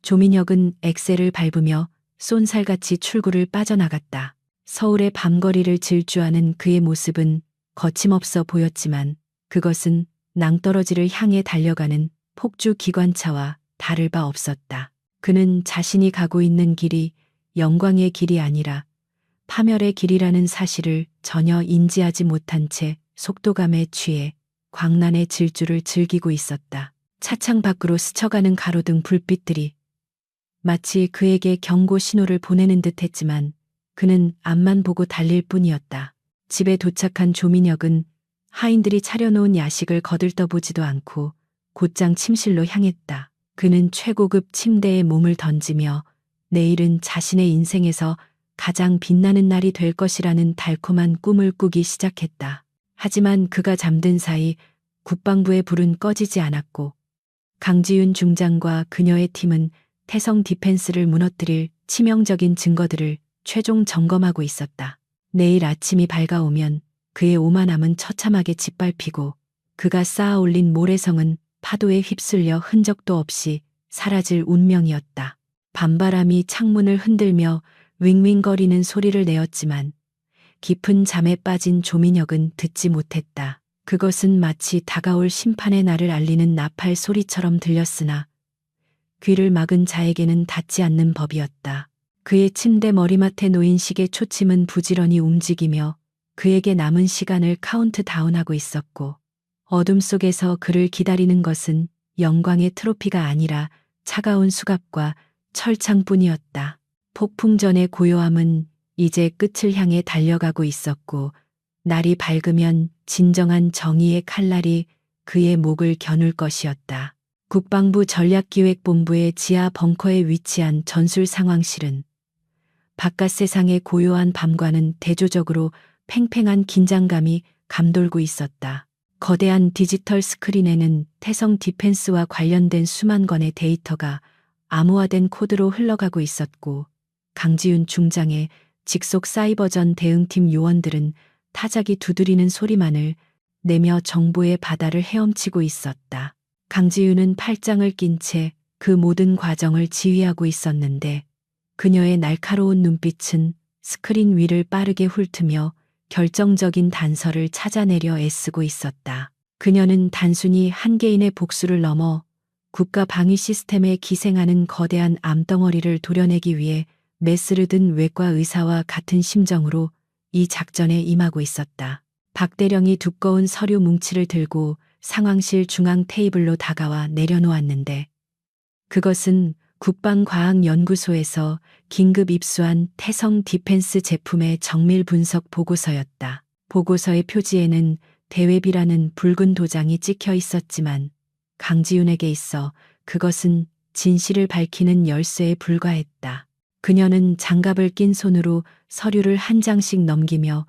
조민혁은 엑셀을 밟으며 쏜살같이 출구를 빠져나갔다. 서울의 밤거리를 질주하는 그의 모습은 거침없어 보였지만 그것은 낭떠러지를 향해 달려가는 폭주 기관차와 다를 바 없었다. 그는 자신이 가고 있는 길이 영광의 길이 아니라 파멸의 길이라는 사실을 전혀 인지하지 못한 채 속도감에 취해 광란의 질주를 즐기고 있었다. 차창 밖으로 스쳐가는 가로등 불빛들이 마치 그에게 경고 신호를 보내는 듯 했지만 그는 앞만 보고 달릴 뿐이었다. 집에 도착한 조민혁은 하인들이 차려놓은 야식을 거들떠보지도 않고 곧장 침실로 향했다. 그는 최고급 침대에 몸을 던지며 내일은 자신의 인생에서 가장 빛나는 날이 될 것이라는 달콤한 꿈을 꾸기 시작했다. 하지만 그가 잠든 사이 국방부의 불은 꺼지지 않았고, 강지윤 중장과 그녀의 팀은 태성 디펜스를 무너뜨릴 치명적인 증거들을 최종 점검하고 있었다. 내일 아침이 밝아오면 그의 오만함은 처참하게 짓밟히고 그가 쌓아 올린 모래성은 파도에 휩쓸려 흔적도 없이 사라질 운명이었다. 밤바람이 창문을 흔들며 윙윙거리는 소리를 내었지만 깊은 잠에 빠진 조민혁은 듣지 못했다. 그것은 마치 다가올 심판의 날을 알리는 나팔 소리처럼 들렸으나 귀를 막은 자에게는 닿지 않는 법이었다. 그의 침대 머리맡에 놓인 시계 초침은 부지런히 움직이며 그에게 남은 시간을 카운트다운하고 있었고, 어둠 속에서 그를 기다리는 것은 영광의 트로피가 아니라 차가운 수갑과 철창뿐이었다. 폭풍 전의 고요함은 이제 끝을 향해 달려가고 있었고, 날이 밝으면 진정한 정의의 칼날이 그의 목을 겨눌 것이었다. 국방부 전략기획본부의 지하 벙커에 위치한 전술 상황실은 바깥 세상의 고요한 밤과는 대조적으로 팽팽한 긴장감이 감돌고 있었다. 거대한 디지털 스크린에는 태성 디펜스와 관련된 수만 건의 데이터가 암호화된 코드로 흘러가고 있었고, 강지윤 중장의 직속 사이버전 대응팀 요원들은 타자기 두드리는 소리만을 내며 정보의 바다를 헤엄치고 있었다. 강지윤은 팔짱을 낀 채 그 모든 과정을 지휘하고 있었는데 그녀의 날카로운 눈빛은 스크린 위를 빠르게 훑으며 결정적인 단서를 찾아내려 애쓰고 있었다. 그녀는 단순히 한 개인의 복수를 넘어 국가 방위 시스템에 기생하는 거대한 암덩어리를 도려내기 위해 메스를 든 외과 의사와 같은 심정으로 이 작전에 임하고 있었다. 박 대령이 두꺼운 서류 뭉치를 들고 상황실 중앙 테이블로 다가와 내려놓았는데 그것은 국방과학연구소에서 긴급 입수한 태성 디펜스 제품의 정밀 분석 보고서였다. 보고서의 표지에는 대외비라는 붉은 도장이 찍혀 있었지만 강지윤에게 있어 그것은 진실을 밝히는 열쇠에 불과했다. 그녀는 장갑을 낀 손으로 서류를 한 장씩 넘기며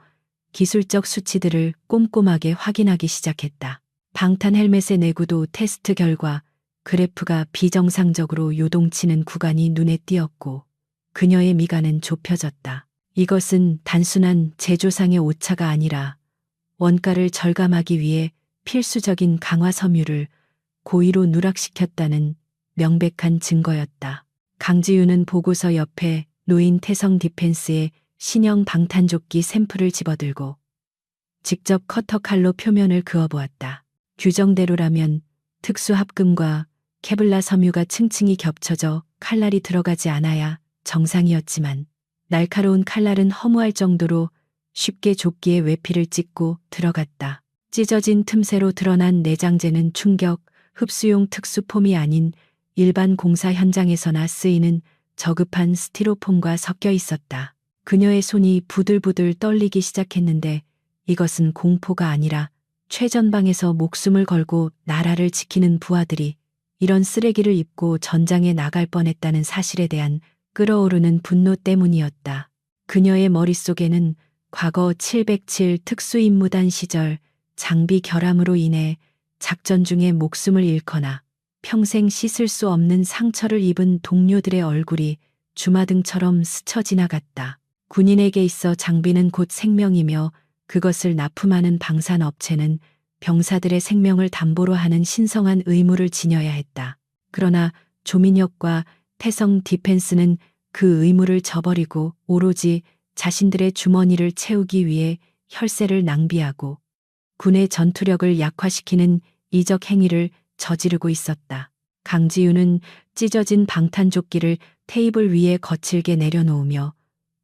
기술적 수치들을 꼼꼼하게 확인하기 시작했다. 방탄 헬멧의 내구도 테스트 결과 그래프가 비정상적으로 요동치는 구간이 눈에 띄었고 그녀의 미간은 좁혀졌다. 이것은 단순한 제조상의 오차가 아니라 원가를 절감하기 위해 필수적인 강화 섬유를 고의로 누락시켰다는 명백한 증거였다. 강지윤은 보고서 옆에 놓인 태성 디펜스의 신형 방탄조끼 샘플을 집어들고 직접 커터 칼로 표면을 그어보았다. 규정대로라면 특수합금과 케블라 섬유가 층층이 겹쳐져 칼날이 들어가지 않아야 정상이었지만 날카로운 칼날은 허무할 정도로 쉽게 조끼에 외피를 찍고 들어갔다. 찢어진 틈새로 드러난 내장재는 충격, 흡수용 특수폼이 아닌 일반 공사 현장에서나 쓰이는 저급한 스티로폼과 섞여 있었다. 그녀의 손이 부들부들 떨리기 시작했는데 이것은 공포가 아니라 최전방에서 목숨을 걸고 나라를 지키는 부하들이 이런 쓰레기를 입고 전장에 나갈 뻔했다는 사실에 대한 끓어오르는 분노 때문이었다. 그녀의 머릿속에는 과거 707 특수임무단 시절 장비 결함으로 인해 작전 중에 목숨을 잃거나 평생 씻을 수 없는 상처를 입은 동료들의 얼굴이 주마등처럼 스쳐 지나갔다. 군인에게 있어 장비는 곧 생명이며 그것을 납품하는 방산업체는 병사들의 생명을 담보로 하는 신성한 의무를 지녀야 했다. 그러나 조민혁과 태성 디펜스는 그 의무를 저버리고 오로지 자신들의 주머니를 채우기 위해 혈세를 낭비하고 군의 전투력을 약화시키는 이적 행위를 저지르고 있었다. 강지윤은 찢어진 방탄조끼를 테이블 위에 거칠게 내려놓으며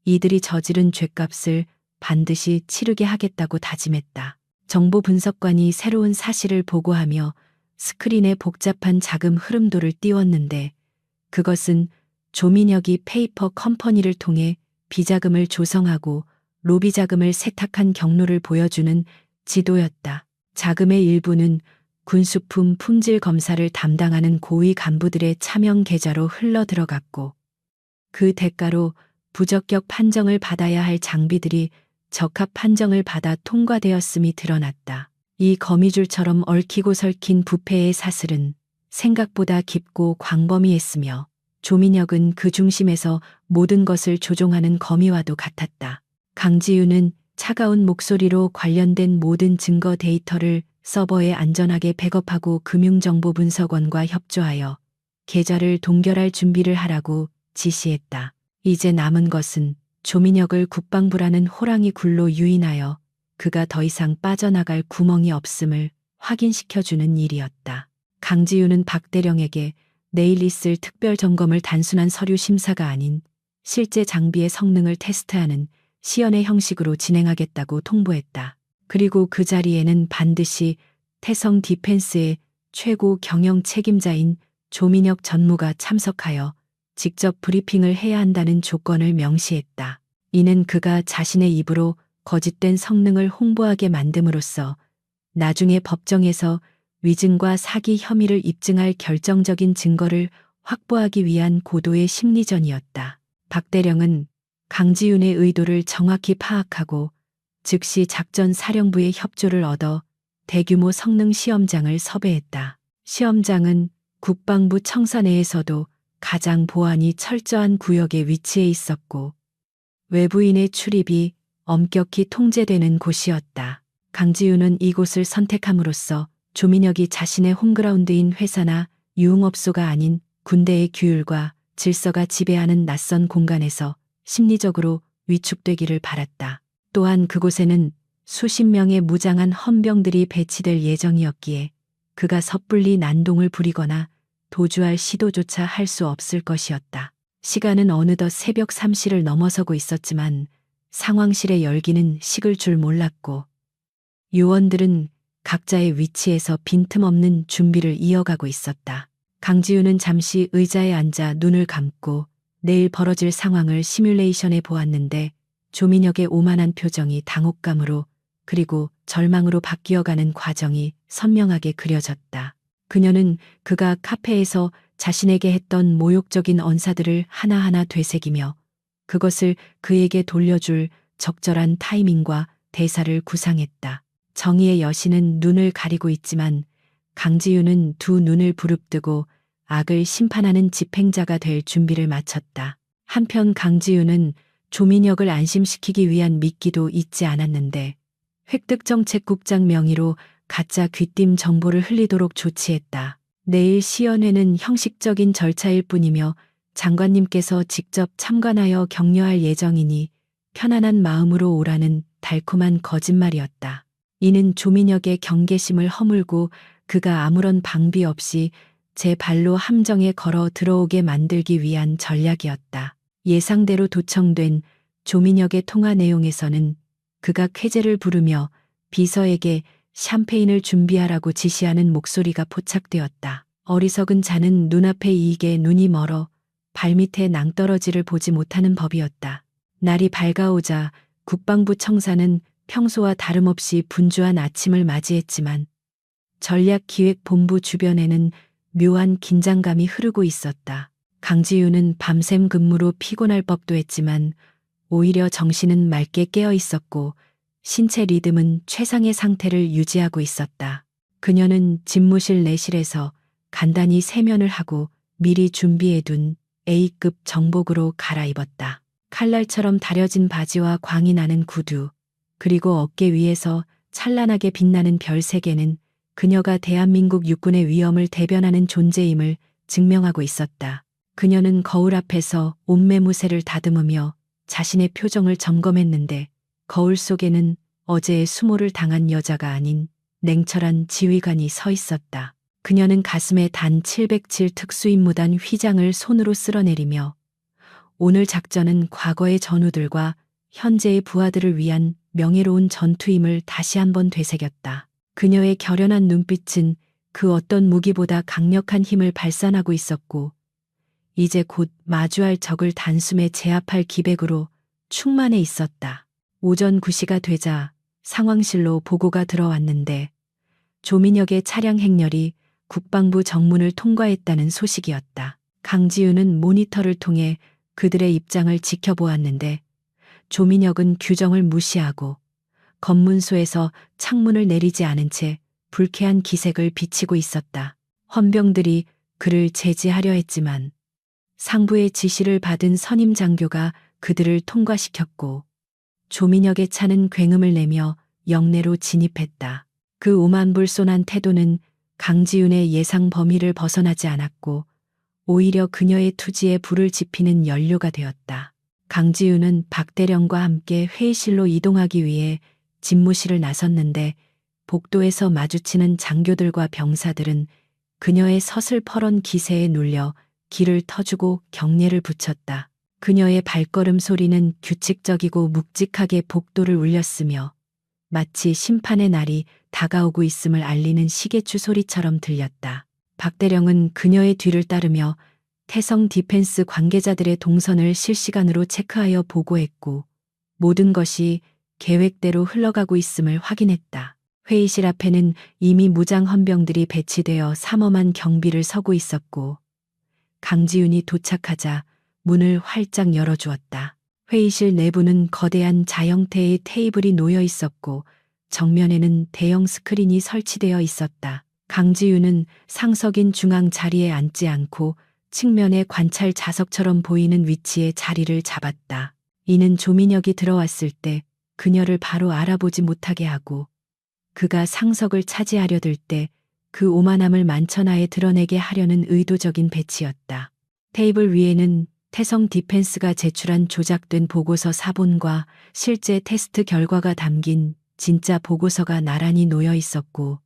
이들이 저지른 죗값을 반드시 치르게 하겠다고 다짐했다. 정보 분석관이 새로운 사실을 보고하며 스크린에 복잡한 자금 흐름도를 띄웠는데 그것은 조민혁이 페이퍼 컴퍼니를 통해 비자금을 조성하고 로비 자금을 세탁한 경로를 보여주는 지도였다. 자금의 일부는 군수품 품질 검사를 담당하는 고위 간부들의 차명 계좌로 흘러 들어갔고 그 대가로 부적격 판정을 받아야 할 장비들이 적합 판정을 받아 통과되었음이 드러났다. 이 거미줄처럼 얽히고 설킨 부패의 사슬은 생각보다 깊고 광범위했으며 조민혁은 그 중심에서 모든 것을 조종하는 거미와도 같았다. 강지윤은 차가운 목소리로 관련된 모든 증거 데이터를 서버에 안전하게 백업하고 금융정보분석원과 협조하여 계좌를 동결할 준비를 하라고 지시했다. 이제 남은 것은 조민혁을 국방부라는 호랑이 굴로 유인하여 그가 더 이상 빠져나갈 구멍이 없음을 확인시켜주는 일이었다. 강지윤은 박대령에게 내일 있을 특별 점검을 단순한 서류 심사가 아닌 실제 장비의 성능을 테스트하는 시연의 형식으로 진행하겠다고 통보했다. 그리고 그 자리에는 반드시 태성 디펜스의 최고 경영 책임자인 조민혁 전무가 참석하여 직접 브리핑을 해야 한다는 조건을 명시했다. 이는 그가 자신의 입으로 거짓된 성능을 홍보하게 만듦으로써 나중에 법정에서 위증과 사기 혐의를 입증할 결정적인 증거를 확보하기 위한 고도의 심리전이었다. 박대령은 강지윤의 의도를 정확히 파악하고 즉시 작전 사령부의 협조를 얻어 대규모 성능 시험장을 섭외했다. 시험장은 국방부 청사 내에서도 가장 보안이 철저한 구역에 위치해 있었고 외부인의 출입이 엄격히 통제되는 곳이었다. 강지윤은 이곳을 선택함으로써 조민혁이 자신의 홈그라운드인 회사나 유흥업소가 아닌 군대의 규율과 질서가 지배하는 낯선 공간에서 심리적으로 위축되기를 바랐다. 또한 그곳에는 수십 명의 무장한 헌병들이 배치될 예정이었기에 그가 섣불리 난동을 부리거나 도주할 시도조차 할 수 없을 것이었다. 시간은 어느덧 새벽 3시를 넘어서고 있었지만 상황실의 열기는 식을 줄 몰랐고 요원들은 각자의 위치에서 빈틈없는 준비를 이어가고 있었다. 강지우는 잠시 의자에 앉아 눈을 감고 내일 벌어질 상황을 시뮬레이션해 보았는데 조민혁의 오만한 표정이 당혹감으로 그리고 절망으로 바뀌어가는 과정이 선명하게 그려졌다. 그녀는 그가 카페에서 자신에게 했던 모욕적인 언사들을 하나하나 되새기며 그것을 그에게 돌려줄 적절한 타이밍과 대사를 구상했다. 정의의 여신은 눈을 가리고 있지만 강지우는 두 눈을 부릅뜨고 악을 심판하는 집행자가 될 준비를 마쳤다. 한편 강지우는 조민혁을 안심시키기 위한 미끼도 잊지 않았는데 획득정책국장 명의로 가짜 귀띔 정보를 흘리도록 조치했다. 내일 시연회는 형식적인 절차일 뿐이며 장관님께서 직접 참관하여 격려할 예정이니 편안한 마음으로 오라는 달콤한 거짓말이었다. 이는 조민혁의 경계심을 허물고 그가 아무런 방비 없이 제 발로 함정에 걸어 들어오게 만들기 위한 전략이었다. 예상대로 도청된 조민혁의 통화 내용에서는 그가 쾌재를 부르며 비서에게 샴페인을 준비하라고 지시하는 목소리가 포착되었다. 어리석은 자는 눈앞의 이익에 눈이 멀어 발밑에 낭떠러지를 보지 못하는 법이었다. 날이 밝아오자 국방부 청사는 평소와 다름없이 분주한 아침을 맞이했지만 전략기획본부 주변에는 묘한 긴장감이 흐르고 있었다. 강지우는 밤샘 근무로 피곤할 법도 했지만 오히려 정신은 맑게 깨어 있었고 신체 리듬은 최상의 상태를 유지하고 있었다. 그녀는 집무실 내실에서 간단히 세면을 하고 미리 준비해둔 A급 정복으로 갈아입었다. 칼날처럼 다려진 바지와 광이 나는 구두, 그리고 어깨 위에서 찬란하게 빛나는 별 3개는 그녀가 대한민국 육군의 위엄을 대변하는 존재임을 증명하고 있었다. 그녀는 거울 앞에서 옷매무새를 다듬으며 자신의 표정을 점검했는데 거울 속에는 어제의 수모를 당한 여자가 아닌 냉철한 지휘관이 서 있었다. 그녀는 가슴에 단 707 특수임무단 휘장을 손으로 쓸어내리며 오늘 작전은 과거의 전우들과 현재의 부하들을 위한 명예로운 전투임을 다시 한번 되새겼다. 그녀의 결연한 눈빛은 그 어떤 무기보다 강력한 힘을 발산하고 있었고 이제 곧 마주할 적을 단숨에 제압할 기백으로 충만해 있었다. 오전 9시가 되자 상황실로 보고가 들어왔는데 조민혁의 차량 행렬이 국방부 정문을 통과했다는 소식이었다. 강지우는 모니터를 통해 그들의 입장을 지켜보았는데 조민혁은 규정을 무시하고 검문소에서 창문을 내리지 않은 채 불쾌한 기색을 비치고 있었다. 헌병들이 그를 제지하려 했지만 상부의 지시를 받은 선임 장교가 그들을 통과시켰고 조민혁의 차는 굉음을 내며 영내로 진입했다. 그 오만불손한 태도는 강지윤의 예상 범위를 벗어나지 않았고 오히려 그녀의 투지에 불을 지피는 연료가 되었다. 강지윤은 박대령과 함께 회의실로 이동하기 위해 집무실을 나섰는데 복도에서 마주치는 장교들과 병사들은 그녀의 서슬퍼런 기세에 눌려 길을 터주고 경례를 붙였다. 그녀의 발걸음 소리는 규칙적이고 묵직하게 복도를 울렸으며 마치 심판의 날이 다가오고 있음을 알리는 시계추 소리처럼 들렸다. 박대령은 그녀의 뒤를 따르며 태성 디펜스 관계자들의 동선을 실시간으로 체크하여 보고했고 모든 것이 계획대로 흘러가고 있음을 확인했다. 회의실 앞에는 이미 무장 헌병들이 배치되어 삼엄한 경비를 서고 있었고 강지윤이 도착하자 문을 활짝 열어주었다. 회의실 내부는 거대한 자형태의 테이블이 놓여 있었고 정면에는 대형 스크린이 설치되어 있었다. 강지윤은 상석인 중앙 자리에 앉지 않고 측면의 관찰 좌석처럼 보이는 위치에 자리를 잡았다. 이는 조민혁이 들어왔을 때 그녀를 바로 알아보지 못하게 하고 그가 상석을 차지하려 들 때 그 오만함을 만천하에 드러내게 하려는 의도적인 배치였다. 테이블 위에는 태성 디펜스가 제출한 조작된 보고서 사본과 실제 테스트 결과가 담긴 진짜 보고서가 나란히 놓여 있었고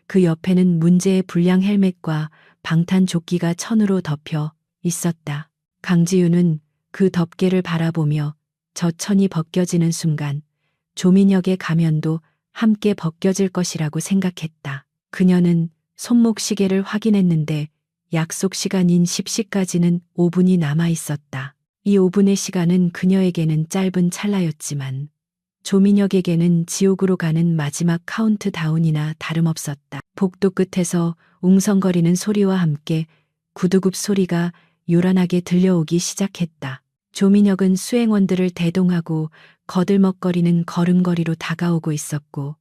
그 옆에는 문제의 불량 헬멧과 방탄조끼가 천으로 덮여 있었다. 강지윤은 그 덮개를 바라보며 저 천이 벗겨지는 순간 조민혁의 가면도 함께 벗겨질 것이라고 생각했다. 그녀는 손목 시계를 확인했는데 약속 시간인 10시까지는 5분이 남아 있었다. 이 5분의 시간은 그녀에게는 짧은 찰나였지만 조민혁에게는 지옥으로 가는 마지막 카운트다운이나 다름없었다. 복도 끝에서 웅성거리는 소리와 함께 구두굽 소리가 요란하게 들려오기 시작했다. 조민혁은 수행원들을 대동하고 거들먹거리는 걸음걸이로 다가오고 있었고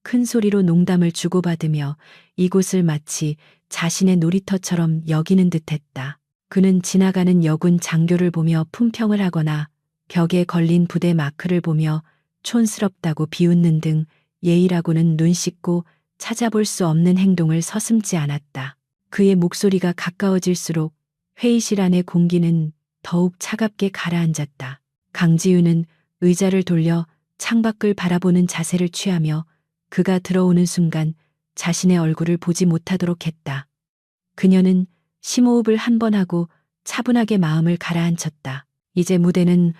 큰 소리로 농담을 주고받으며 이곳을 마치 자신의 놀이터처럼 여기는 듯했다. 그는 지나가는 여군 장교를 보며 품평을 하거나 벽에 걸린 부대 마크를 보며 촌스럽다고 비웃는 등 예의라고는 눈 씻고 찾아볼 수 없는 행동을 서슴지 않았다. 그의 목소리가 가까워질수록 회의실 안의 공기는 더욱 차갑게 가라앉았다. 강지윤은 의자를 돌려 창밖을 바라보는 자세를 취하며 그가 들어오는 순간 자신의 얼굴을 보지 못하도록 했다. 그녀는 심호흡을 한 번 하고 차분하게 마음을 가라앉혔다. 이제 무대는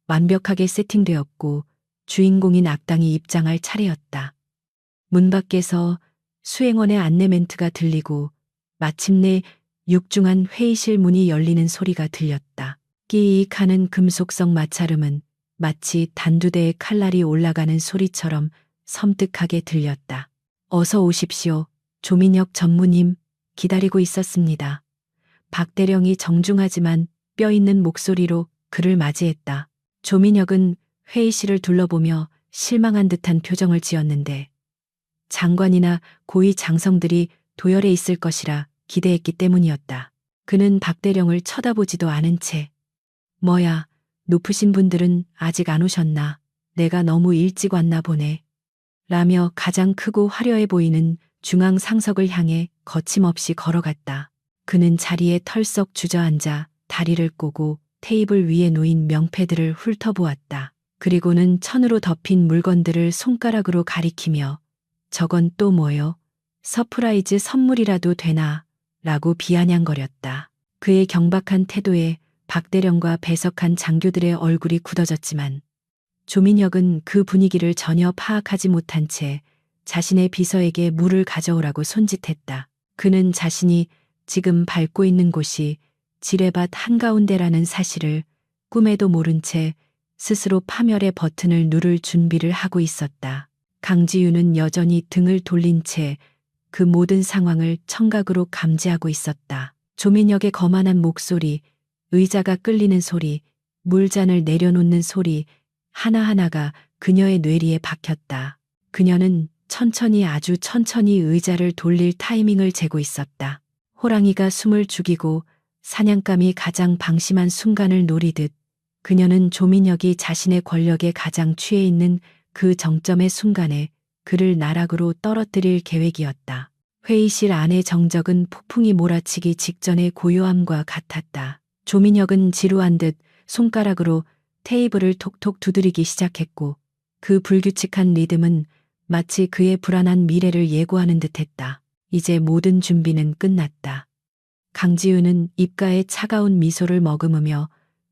완벽하게 세팅되었고 주인공인 악당이 입장할 차례였다. 문 밖에서 수행원의 안내 멘트가 들리고 마침내 육중한 회의실 문이 열리는 소리가 들렸다. 끼익 하는 금속성 마찰음은 마치 단두대의 칼날이 올라가는 소리처럼 섬뜩하게 들렸다. 어서 오십시오. 조민혁 전무님, 기다리고 있었습니다. 박대령이 정중하지만 뼈 있는 목소리로 그를 맞이했다. 조민혁은 회의실을 둘러보며 실망한 듯한 표정을 지었는데 장관이나 고위 장성들이 도열해 있을 것이라 기대했기 때문이었다. 그는 박대령을 쳐다보지도 않은 채 뭐야, 높으신 분들은 아직 안 오셨나? 내가 너무 일찍 왔나 보네. 라며 가장 크고 화려해 보이는 중앙 상석을 향해 거침없이 걸어갔다. 그는 자리에 털썩 주저앉아 다리를 꼬고 테이블 위에 놓인 명패들을 훑어보았다. 그리고는 천으로 덮인 물건들을 손가락으로 가리키며 저건 또 뭐요? 서프라이즈 선물이라도 되나? 라고 비아냥거렸다. 그의 경박한 태도에 박대령과 배석한 장교들의 얼굴이 굳어졌지만 조민혁은 그 분위기를 전혀 파악하지 못한 채 자신의 비서에게 물을 가져오라고 손짓했다. 그는 자신이 지금 밟고 있는 곳이 지뢰밭 한가운데라는 사실을 꿈에도 모른 채 스스로 파멸의 버튼을 누를 준비를 하고 있었다. 강지윤은 여전히 등을 돌린 채 그 모든 상황을 청각으로 감지하고 있었다. 조민혁의 거만한 목소리, 의자가 끌리는 소리, 물잔을 내려놓는 소리 하나하나가 그녀의 뇌리에 박혔다. 그녀는 천천히 아주 천천히 의자를 돌릴 타이밍을 재고 있었다. 호랑이가 숨을 죽이고 사냥감이 가장 방심한 순간을 노리듯 그녀는 조민혁이 자신의 권력에 가장 취해 있는 그 정점의 순간에 그를 나락으로 떨어뜨릴 계획이었다. 회의실 안의 정적은 폭풍이 몰아치기 직전의 고요함과 같았다. 조민혁은 지루한 듯 손가락으로 테이블을 톡톡 두드리기 시작했고 그 불규칙한 리듬은 마치 그의 불안한 미래를 예고하는 듯했다. 이제 모든 준비는 끝났다. 강지윤은 입가에 차가운 미소를 머금으며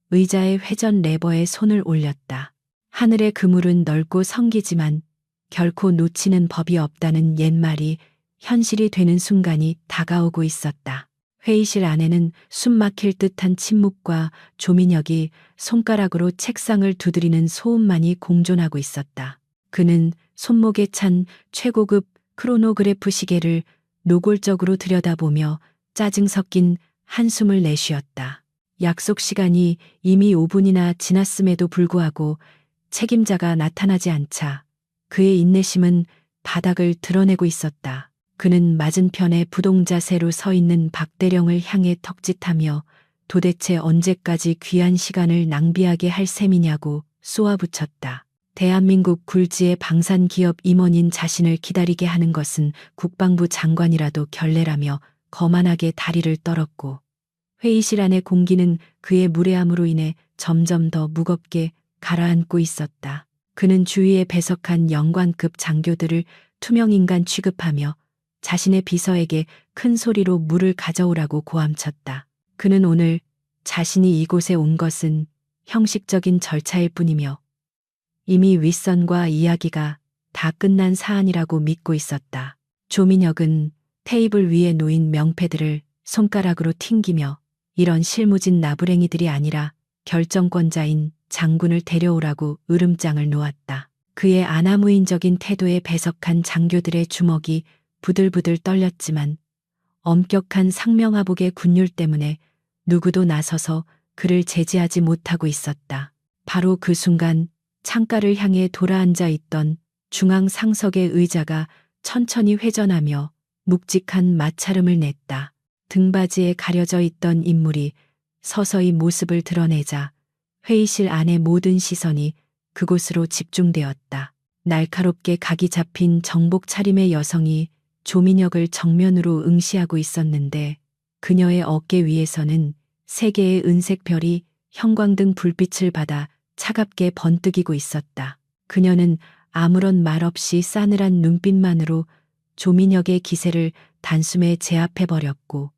의자의 회전 레버에 손을 올렸다. 하늘의 그물은 넓고 성기지만 결코 놓치는 법이 없다는 옛말이 현실이 되는 순간이 다가오고 있었다. 회의실 안에는 숨 막힐 듯한 침묵과 조민혁이 손가락으로 책상을 두드리는 소음만이 공존하고 있었다. 그는 손목에 찬 최고급 크로노그래프 시계를 노골적으로 들여다보며 짜증 섞인 한숨을 내쉬었다. 약속 시간이 이미 5분이나 지났음에도 불구하고 책임자가 나타나지 않자 그의 인내심은 바닥을 드러내고 있었다. 그는 맞은편에 부동자세로 서 있는 박대령을 향해 턱짓하며 도대체 언제까지 귀한 시간을 낭비하게 할 셈이냐고 쏘아붙였다. 대한민국 굴지의 방산기업 임원인 자신을 기다리게 하는 것은 국방부 장관이라도 결례라며 거만하게 다리를 떨었고 회의실 안의 공기는 그의 무례함으로 인해 점점 더 무겁게 가라앉고 있었다. 그는 주위에 배석한 영관급 장교들을 투명인간 취급하며 자신의 비서에게 큰 소리로 물을 가져오라고 고함쳤다. 그는 오늘 자신이 이곳에 온 것은 형식적인 절차일 뿐이며 이미 윗선과 이야기가 다 끝난 사안이라고 믿고 있었다. 조민혁은 테이블 위에 놓인 명패들을 손가락으로 튕기며 이런 실무진 나부랭이들이 아니라 결정권자인 장군을 데려오라고 으름장을 놓았다. 그의 아나무인적인 태도에 배석한 장교들의 주먹이 부들부들 떨렸지만 엄격한 상명하복의 군율 때문에 누구도 나서서 그를 제지하지 못하고 있었다. 바로 그 순간 창가를 향해 돌아앉아 있던 중앙 상석의 의자가 천천히 회전하며 묵직한 마찰음을 냈다. 등받이에 가려져 있던 인물이 서서히 모습을 드러내자 회의실 안의 모든 시선이 그곳으로 집중되었다. 날카롭게 각이 잡힌 정복 차림의 여성이 조민혁을 정면으로 응시하고 있었는데 그녀의 어깨 위에서는 세 개의 은색 별이 형광등 불빛을 받아 차갑게 번뜩이고 있었다. 그녀는 아무런 말 없이 싸늘한 눈빛만으로 조민혁의 기세를 단숨에 제압해버렸고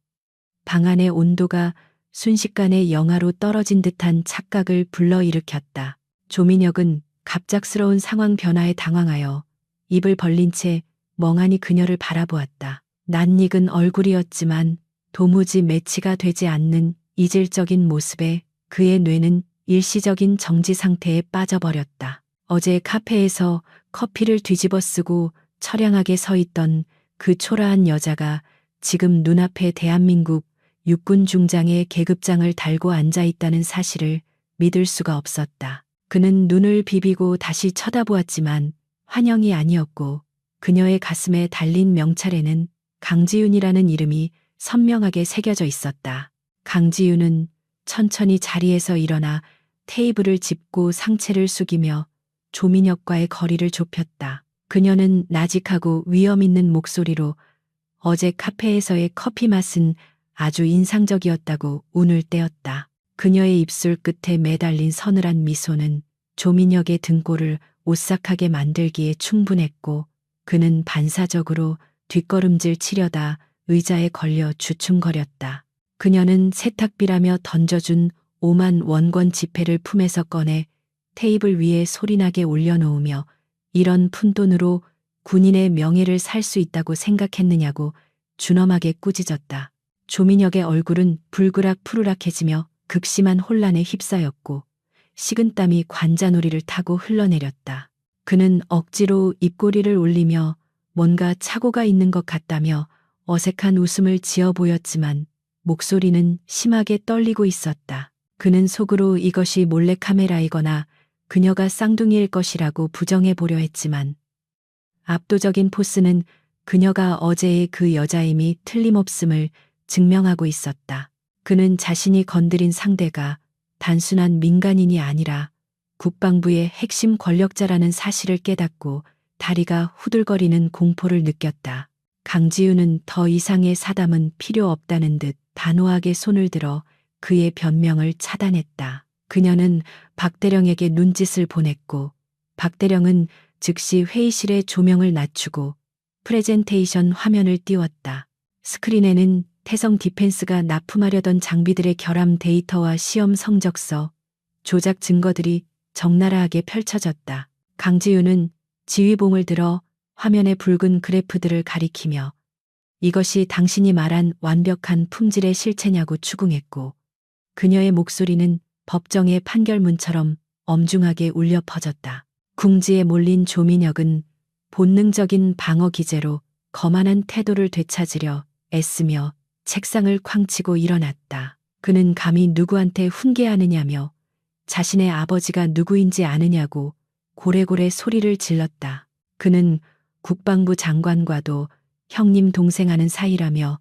방 안의 온도가 순식간에 영하로 떨어진 듯한 착각을 불러일으켰다. 조민혁은 갑작스러운 상황 변화에 당황하여 입을 벌린 채 멍하니 그녀를 바라보았다. 낯익은 얼굴이었지만 도무지 매치가 되지 않는 이질적인 모습에 그의 뇌는 일시적인 정지 상태에 빠져버렸다. 어제 카페에서 커피를 뒤집어 쓰고 처량하게 서 있던 그 초라한 여자가 지금 눈앞에 대한민국 육군 중장의 계급장을 달고 앉아 있다는 사실을 믿을 수가 없었다. 그는 눈을 비비고 다시 쳐다보았지만 환영이 아니었고 그녀의 가슴에 달린 명찰에는 강지윤이라는 이름이 선명하게 새겨져 있었다. 강지윤은 천천히 자리에서 일어나 테이블을 짚고 상체를 숙이며 조민혁과의 거리를 좁혔다. 그녀는 나직하고 위험 있는 목소리로 어제 카페에서의 커피 맛은 아주 인상적이었다고 운을 떼었다. 그녀의 입술 끝에 매달린 서늘한 미소는 조민혁의 등골을 오싹하게 만들기에 충분했고 그는 반사적으로 뒷걸음질 치려다 의자에 걸려 주춤거렸다. 그녀는 세탁비라며 던져준 5만 원권 지폐를 품에서 꺼내 테이블 위에 소리나게 올려놓으며 이런 푼돈으로 군인의 명예를 살 수 있다고 생각했느냐고 준엄하게 꾸짖었다. 조민혁의 얼굴은 불그락 푸르락해지며 극심한 혼란에 휩싸였고 식은땀이 관자놀이를 타고 흘러내렸다. 그는 억지로 입꼬리를 올리며 뭔가 착오가 있는 것 같다며 어색한 웃음을 지어 보였지만 목소리는 심하게 떨리고 있었다. 그는 속으로 이것이 몰래카메라이거나 그녀가 쌍둥이일 것이라고 부정해 보려 했지만 압도적인 포스는 그녀가 어제의 그 여자임이 틀림없음을 증명하고 있었다. 그는 자신이 건드린 상대가 단순한 민간인이 아니라 국방부의 핵심 권력자라는 사실을 깨닫고 다리가 후들거리는 공포를 느꼈다. 강지윤은 더 이상의 사담은 필요 없다는 듯 단호하게 손을 들어 그의 변명을 차단했다. 그녀는 박대령에게 눈짓을 보냈고 박대령은 즉시 회의실의 조명을 낮추고 프레젠테이션 화면을 띄웠다. 스크린에는 태성 디펜스가 납품하려던 장비들의 결함 데이터와 시험 성적서, 조작 증거들이 적나라하게 펼쳐졌다. 강지윤은 지휘봉을 들어 화면의 붉은 그래프들을 가리키며 이것이 당신이 말한 완벽한 품질의 실체냐고 추궁했고 그녀의 목소리는 법정의 판결문처럼 엄중하게 울려 퍼졌다. 궁지에 몰린 조민혁은 본능적인 방어 기제로 거만한 태도를 되찾으려 애쓰며 책상을 쾅치고 일어났다. 그는 감히 누구한테 훈계하느냐며 자신의 아버지가 누구인지 아느냐고 고래고래 소리를 질렀다. 그는 국방부 장관과도 형님 동생하는 사이라며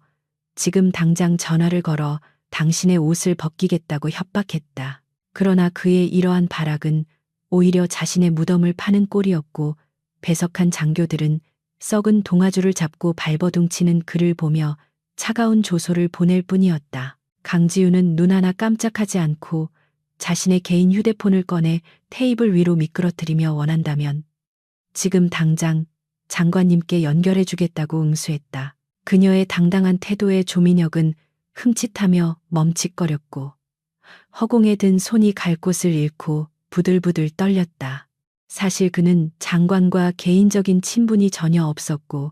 지금 당장 전화를 걸어 당신의 옷을 벗기겠다고 협박했다. 그러나 그의 이러한 발악은 오히려 자신의 무덤을 파는 꼴이었고 배석한 장교들은 썩은 동아줄을 잡고 발버둥치는 그를 보며 차가운 조소를 보낼 뿐이었다. 강지윤은 눈 하나 깜짝하지 않고 자신의 개인 휴대폰을 꺼내 테이블 위로 미끄러뜨리며 원한다면 지금 당장 장관님께 연결해 주겠다고 응수했다. 그녀의 당당한 태도에 조민혁은 흠칫하며 멈칫거렸고 허공에 든 손이 갈 곳을 잃고 부들부들 떨렸다. 사실 그는 장관과 개인적인 친분이 전혀 없었고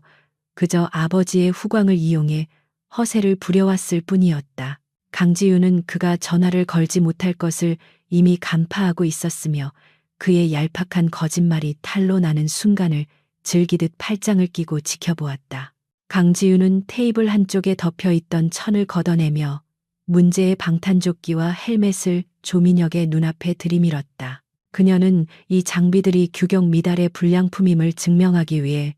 그저 아버지의 후광을 이용해 허세를 부려왔을 뿐이었다. 강지윤은 그가 전화를 걸지 못할 것을 이미 간파하고 있었으며 그의 얄팍한 거짓말이 탄로 나는 순간을 즐기듯 팔짱을 끼고 지켜보았다. 강지윤은 테이블 한쪽에 덮여 있던 천을 걷어내며 문제의 방탄조끼와 헬멧을 조민혁의 눈앞에 들이밀었다. 그녀는 이 장비들이 규격 미달의 불량품임을 증명하기 위해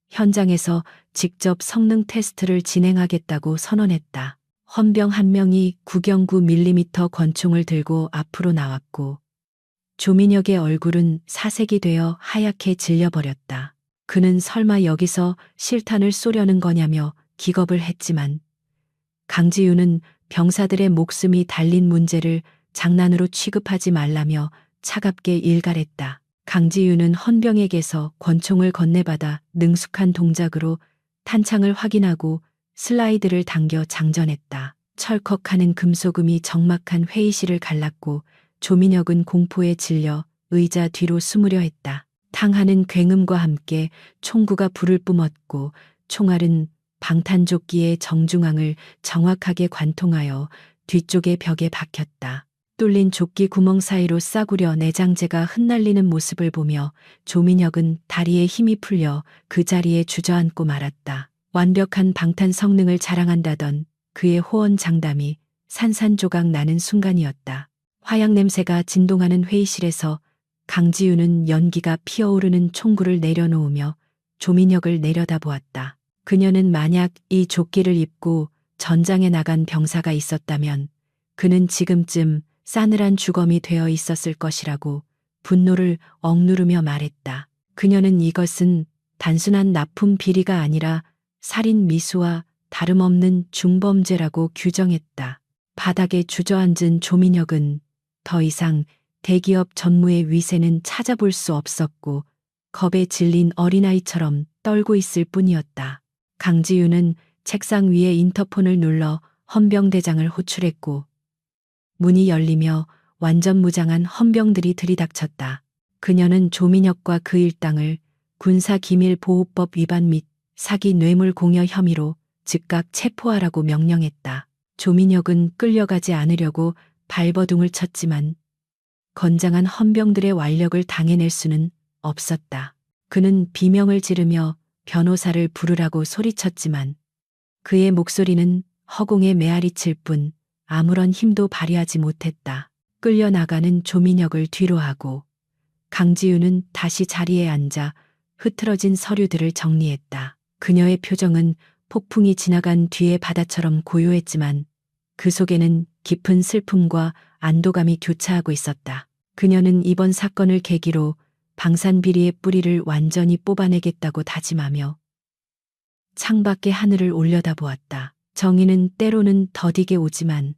현장에서 직접 성능 테스트를 진행하겠다고 선언했다. 헌병 한 명이 9.9mm 권총을 들고 앞으로 나왔고 조민혁의 얼굴은 사색이 되어 하얗게 질려버렸다. 그는 설마 여기서 실탄을 쏘려는 거냐며 기겁을 했지만 강지윤은 병사들의 목숨이 달린 문제를 장난으로 취급하지 말라며 차갑게 일갈했다. 강지윤은 헌병에게서 권총을 건네받아 능숙한 동작으로 탄창을 확인하고 슬라이드를 당겨 장전했다. 철컥하는 금소금이 적막한 회의실을 갈랐고 조민혁은 공포에 질려 의자 뒤로 숨으려 했다. 탕하는 굉음과 함께 총구가 불을 뿜었고 총알은 방탄조끼의 정중앙을 정확하게 관통하여 뒤쪽의 벽에 박혔다. 뚫린 조끼 구멍 사이로 싸구려 내장재가 흩날리는 모습을 보며 조민혁은 다리에 힘이 풀려 그 자리에 주저앉고 말았다. 완벽한 방탄 성능을 자랑한다던 그의 호언장담이 산산조각 나는 순간이었다. 화약 냄새가 진동하는 회의실에서 강지윤은 연기가 피어오르는 총구를 내려놓으며 조민혁을 내려다보았다. 그녀는 만약 이 조끼를 입고 전장에 나간 병사가 있었다면 그는 지금쯤 싸늘한 주검이 되어 있었을 것이라고 분노를 억누르며 말했다. 그녀는 이것은 단순한 납품 비리가 아니라 살인 미수와 다름없는 중범죄라고 규정했다. 바닥에 주저앉은 조민혁은 더 이상 대기업 전무의 위세는 찾아볼 수 없었고 겁에 질린 어린아이처럼 떨고 있을 뿐이었다. 강지윤은 책상 위에 인터폰을 눌러 헌병대장을 호출했고 문이 열리며 완전 무장한 헌병들이 들이닥쳤다. 그녀는 조민혁과 그 일당을 군사기밀보호법 위반 및 사기 뇌물 공여 혐의로 즉각 체포하라고 명령했다. 조민혁은 끌려가지 않으려고 발버둥을 쳤지만 건장한 헌병들의 완력을 당해낼 수는 없었다. 그는 비명을 지르며 변호사를 부르라고 소리쳤지만 그의 목소리는 허공에 메아리칠 뿐 아무런 힘도 발휘하지 못했다. 끌려나가는 조민혁을 뒤로하고 강지윤은 다시 자리에 앉아 흐트러진 서류들을 정리했다. 그녀의 표정은 폭풍이 지나간 뒤의 바다처럼 고요했지만 그 속에는 깊은 슬픔과 안도감이 교차하고 있었다. 그녀는 이번 사건을 계기로 방산비리의 뿌리를 완전히 뽑아내겠다고 다짐하며 창밖의 하늘을 올려다보았다. 정의는 때로는 더디게 오지만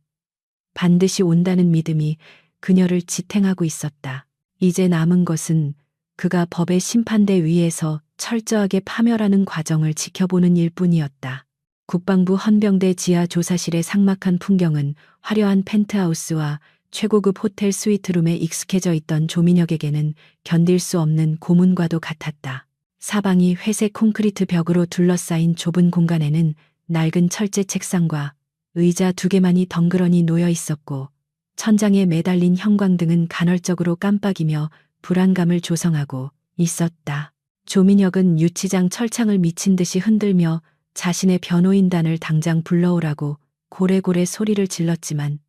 반드시 온다는 믿음이 그녀를 지탱하고 있었다. 이제 남은 것은 그가 법의 심판대 위에서 철저하게 파멸하는 과정을 지켜보는 일뿐이었다. 국방부 헌병대 지하 조사실의 삭막한 풍경은 화려한 펜트하우스와 최고급 호텔 스위트룸에 익숙해져 있던 조민혁에게는 견딜 수 없는 고문과도 같았다. 사방이 회색 콘크리트 벽으로 둘러싸인 좁은 공간에는 낡은 철제 책상과 의자 2개만이 덩그러니 놓여 있었고 천장에 매달린 형광등은 간헐적으로 깜빡이며 불안감을 조성하고 있었다. 조민혁은 유치장 철창을 미친 듯이 흔들며 자신의 변호인단을 당장 불러오라고 고래고래 소리를 질렀지만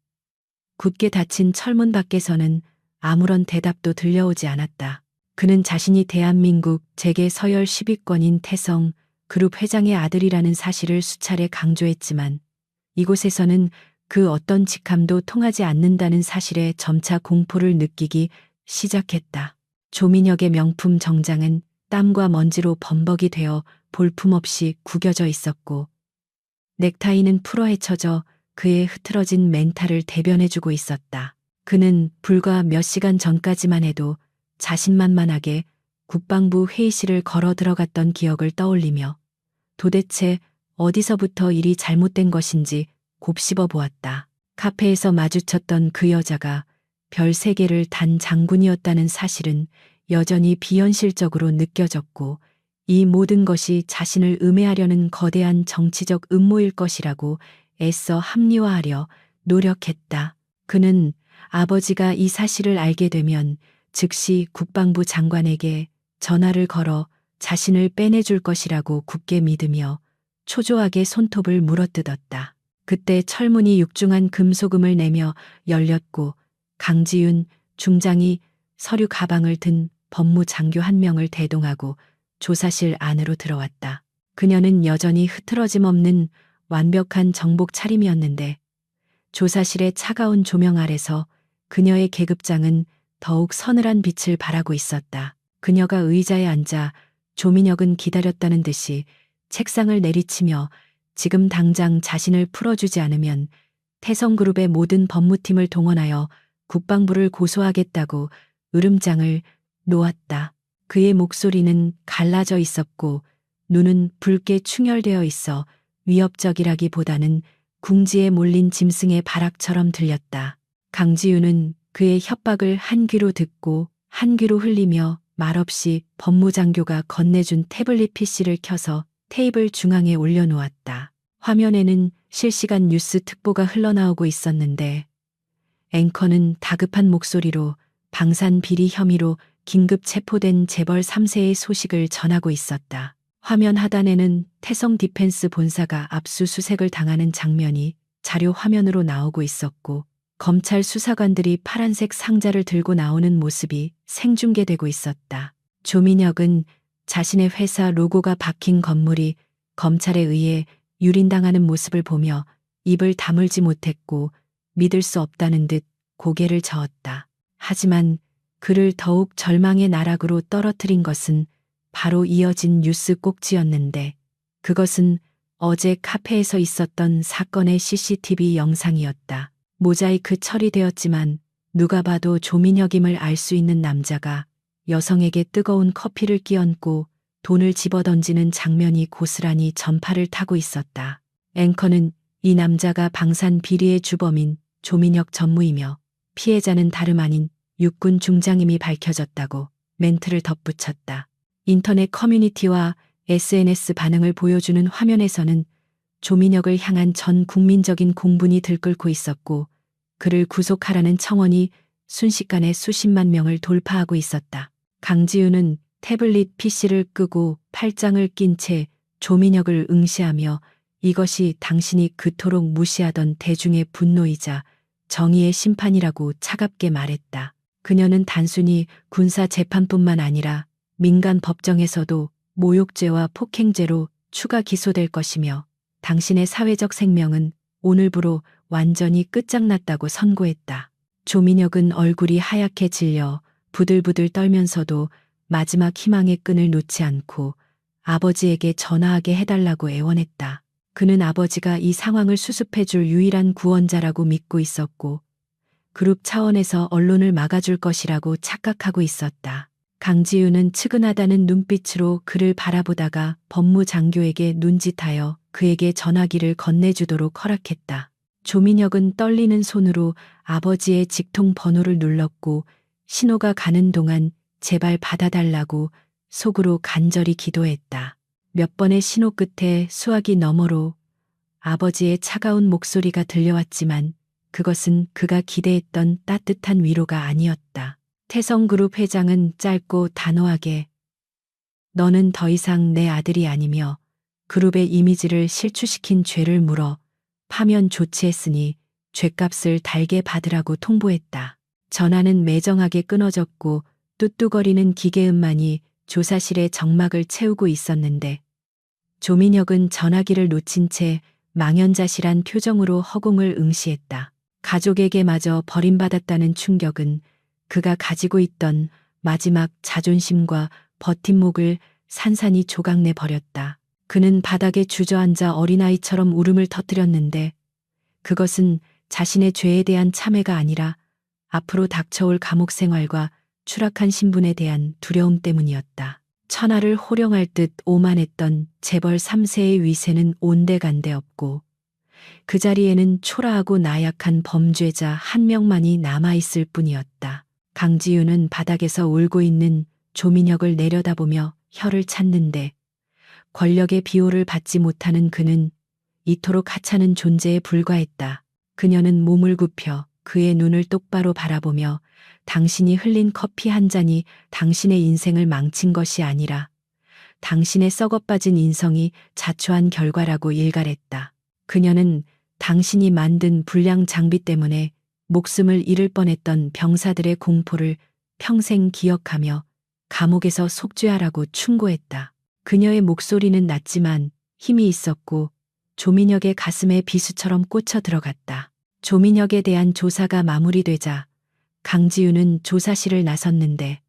굳게 닫힌 철문 밖에서는 아무런 대답도 들려오지 않았다. 그는 자신이 대한민국 재계 서열 10위권인 태성 그룹 회장의 아들이라는 사실을 수차례 강조했지만 이곳에서는 그 어떤 직함도 통하지 않는다는 사실에 점차 공포를 느끼기 시작했다. 조민혁의 명품 정장은 땀과 먼지로 범벅이 되어 볼품없이 구겨져 있었고 넥타이는 풀어헤쳐져 그의 흐트러진 멘탈을 대변해주고 있었다. 그는 불과 몇 시간 전까지만 해도 자신만만하게 국방부 회의실을 걸어 들어갔던 기억을 떠올리며 도대체 어디서부터 일이 잘못된 것인지 곱씹어 보았다. 카페에서 마주쳤던 그 여자가 별 3개를 단 장군이었다는 사실은 여전히 비현실적으로 느껴졌고 이 모든 것이 자신을 음해하려는 거대한 정치적 음모일 것이라고 애써 합리화하려 노력했다. 그는 아버지가 이 사실을 알게 되면 즉시 국방부 장관에게 전화를 걸어 자신을 빼내줄 것이라고 굳게 믿으며 초조하게 손톱을 물어뜯었다. 그때 철문이 육중한 금소금을 내며 열렸고 강지윤 중장이 서류 가방을 든 법무장교 한 명을 대동하고 조사실 안으로 들어왔다. 그녀는 여전히 흐트러짐 없는 완벽한 정복 차림이었는데 조사실의 차가운 조명 아래서 그녀의 계급장은 더욱 서늘한 빛을 발하고 있었다. 그녀가 의자에 앉아 조민혁은 기다렸다는 듯이 책상을 내리치며 지금 당장 자신을 풀어주지 않으면 태성그룹의 모든 법무팀을 동원하여 국방부를 고소하겠다고 으름장을 놓았다. 그의 목소리는 갈라져 있었고 눈은 붉게 충혈되어 있어 위협적이라기보다는 궁지에 몰린 짐승의 발악처럼 들렸다. 강지윤은 그의 협박을 한 귀로 듣고 한 귀로 흘리며 말없이 법무장교가 건네준 태블릿 PC를 켜서 테이블 중앙에 올려놓았다. 화면에는 실시간 뉴스 특보가 흘러나오고 있었는데 앵커는 다급한 목소리로 방산 비리 혐의로 긴급 체포된 재벌 3세의 소식을 전하고 있었다. 화면 하단에는 태성 디펜스 본사가 압수수색을 당하는 장면이 자료 화면으로 나오고 있었고 검찰 수사관들이 파란색 상자를 들고 나오는 모습이 생중계되고 있었다. 조민혁은 자신의 회사 로고가 박힌 건물이 검찰에 의해 유린당하는 모습을 보며 입을 다물지 못했고 믿을 수 없다는 듯 고개를 저었다. 하지만 그를 더욱 절망의 나락으로 떨어뜨린 것은 바로 이어진 뉴스 꼭지였는데 그것은 어제 카페에서 있었던 사건의 CCTV 영상이었다. 모자이크 처리되었지만 누가 봐도 조민혁임을 알 수 있는 남자가 여성에게 뜨거운 커피를 끼얹고 돈을 집어던지는 장면이 고스란히 전파를 타고 있었다. 앵커는 이 남자가 방산 비리의 주범인 조민혁 전무이며 피해자는 다름 아닌 육군 중장임이 밝혀졌다고 멘트를 덧붙였다. 인터넷 커뮤니티와 SNS 반응을 보여주는 화면에서는 조민혁을 향한 전 국민적인 공분이 들끓고 있었고 그를 구속하라는 청원이 순식간에 수십만 명을 돌파하고 있었다. 강지윤은 태블릿 PC를 끄고 팔짱을 낀 채 조민혁을 응시하며 이것이 당신이 그토록 무시하던 대중의 분노이자 정의의 심판이라고 차갑게 말했다. 그녀는 단순히 군사 재판뿐만 아니라 민간 법정에서도 모욕죄와 폭행죄로 추가 기소될 것이며 당신의 사회적 생명은 오늘부로 완전히 끝장났다고 선고했다. 조민혁은 얼굴이 하얗게 질려 부들부들 떨면서도 마지막 희망의 끈을 놓지 않고 아버지에게 전화하게 해달라고 애원했다. 그는 아버지가 이 상황을 수습해줄 유일한 구원자라고 믿고 있었고 그룹 차원에서 언론을 막아줄 것이라고 착각하고 있었다. 강지윤은 측은하다는 눈빛으로 그를 바라보다가 법무장교에게 눈짓하여 그에게 전화기를 건네주도록 허락했다. 조민혁은 떨리는 손으로 아버지의 직통 번호를 눌렀고 신호가 가는 동안 제발 받아달라고 속으로 간절히 기도했다. 몇 번의 신호 끝에 수화기 너머로 아버지의 차가운 목소리가 들려왔지만 그것은 그가 기대했던 따뜻한 위로가 아니었다. 태성그룹 회장은 짧고 단호하게 너는 더 이상 내 아들이 아니며 그룹의 이미지를 실추시킨 죄를 물어 파면 조치했으니 죗값을 달게 받으라고 통보했다. 전화는 매정하게 끊어졌고 뚜뚜거리는 기계음만이 조사실의 정막을 채우고 있었는데 조민혁은 전화기를 놓친 채 망연자실한 표정으로 허공을 응시했다. 가족에게마저 버림받았다는 충격은 그가 가지고 있던 마지막 자존심과 버팀목을 산산이 조각내 버렸다. 그는 바닥에 주저앉아 어린아이처럼 울음을 터뜨렸는데 그것은 자신의 죄에 대한 참회가 아니라 앞으로 닥쳐올 감옥 생활과 추락한 신분에 대한 두려움 때문이었다. 천하를 호령할 듯 오만했던 재벌 3세의 위세는 온데간데 없고 그 자리에는 초라하고 나약한 범죄자 한 명만이 남아있을 뿐이었다. 강지윤은 바닥에서 울고 있는 조민혁을 내려다보며 혀를 찾는데 권력의 비호를 받지 못하는 그는 이토록 하찮은 존재에 불과했다. 그녀는 몸을 굽혀 그의 눈을 똑바로 바라보며 당신이 흘린 커피 한 잔이 당신의 인생을 망친 것이 아니라 당신의 썩어빠진 인성이 자초한 결과라고 일갈했다. 그녀는 당신이 만든 불량 장비 때문에 목숨을 잃을 뻔했던 병사들의 공포를 평생 기억하며 감옥에서 속죄하라고 충고했다. 그녀의 목소리는 낮지만 힘이 있었고 조민혁의 가슴에 비수처럼 꽂혀 들어갔다. 조민혁에 대한 조사가 마무리되자 강지윤은 조사실을 나섰는데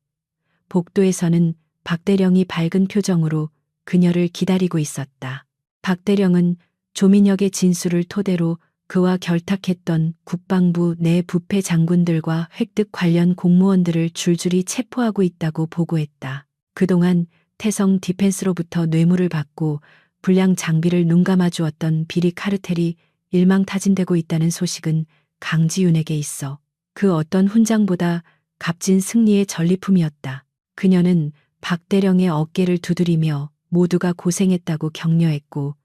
복도에서는 박대령이 밝은 표정으로 그녀를 기다리고 있었다. 박대령은 조민혁의 진술을 토대로 그와 결탁했던 국방부 내 부패 장군들과 획득 관련 공무원들을 줄줄이 체포하고 있다고 보고했다. 그동안 태성 디펜스로부터 뇌물을 받고 불량 장비를 눈감아 주었던 비리 카르텔이 일망타진되고 있다는 소식은 강지윤에게 있어 그 어떤 훈장보다 값진 승리의 전리품이었다. 그녀는 박대령의 어깨를 두드리며 모두가 고생했다고 격려했고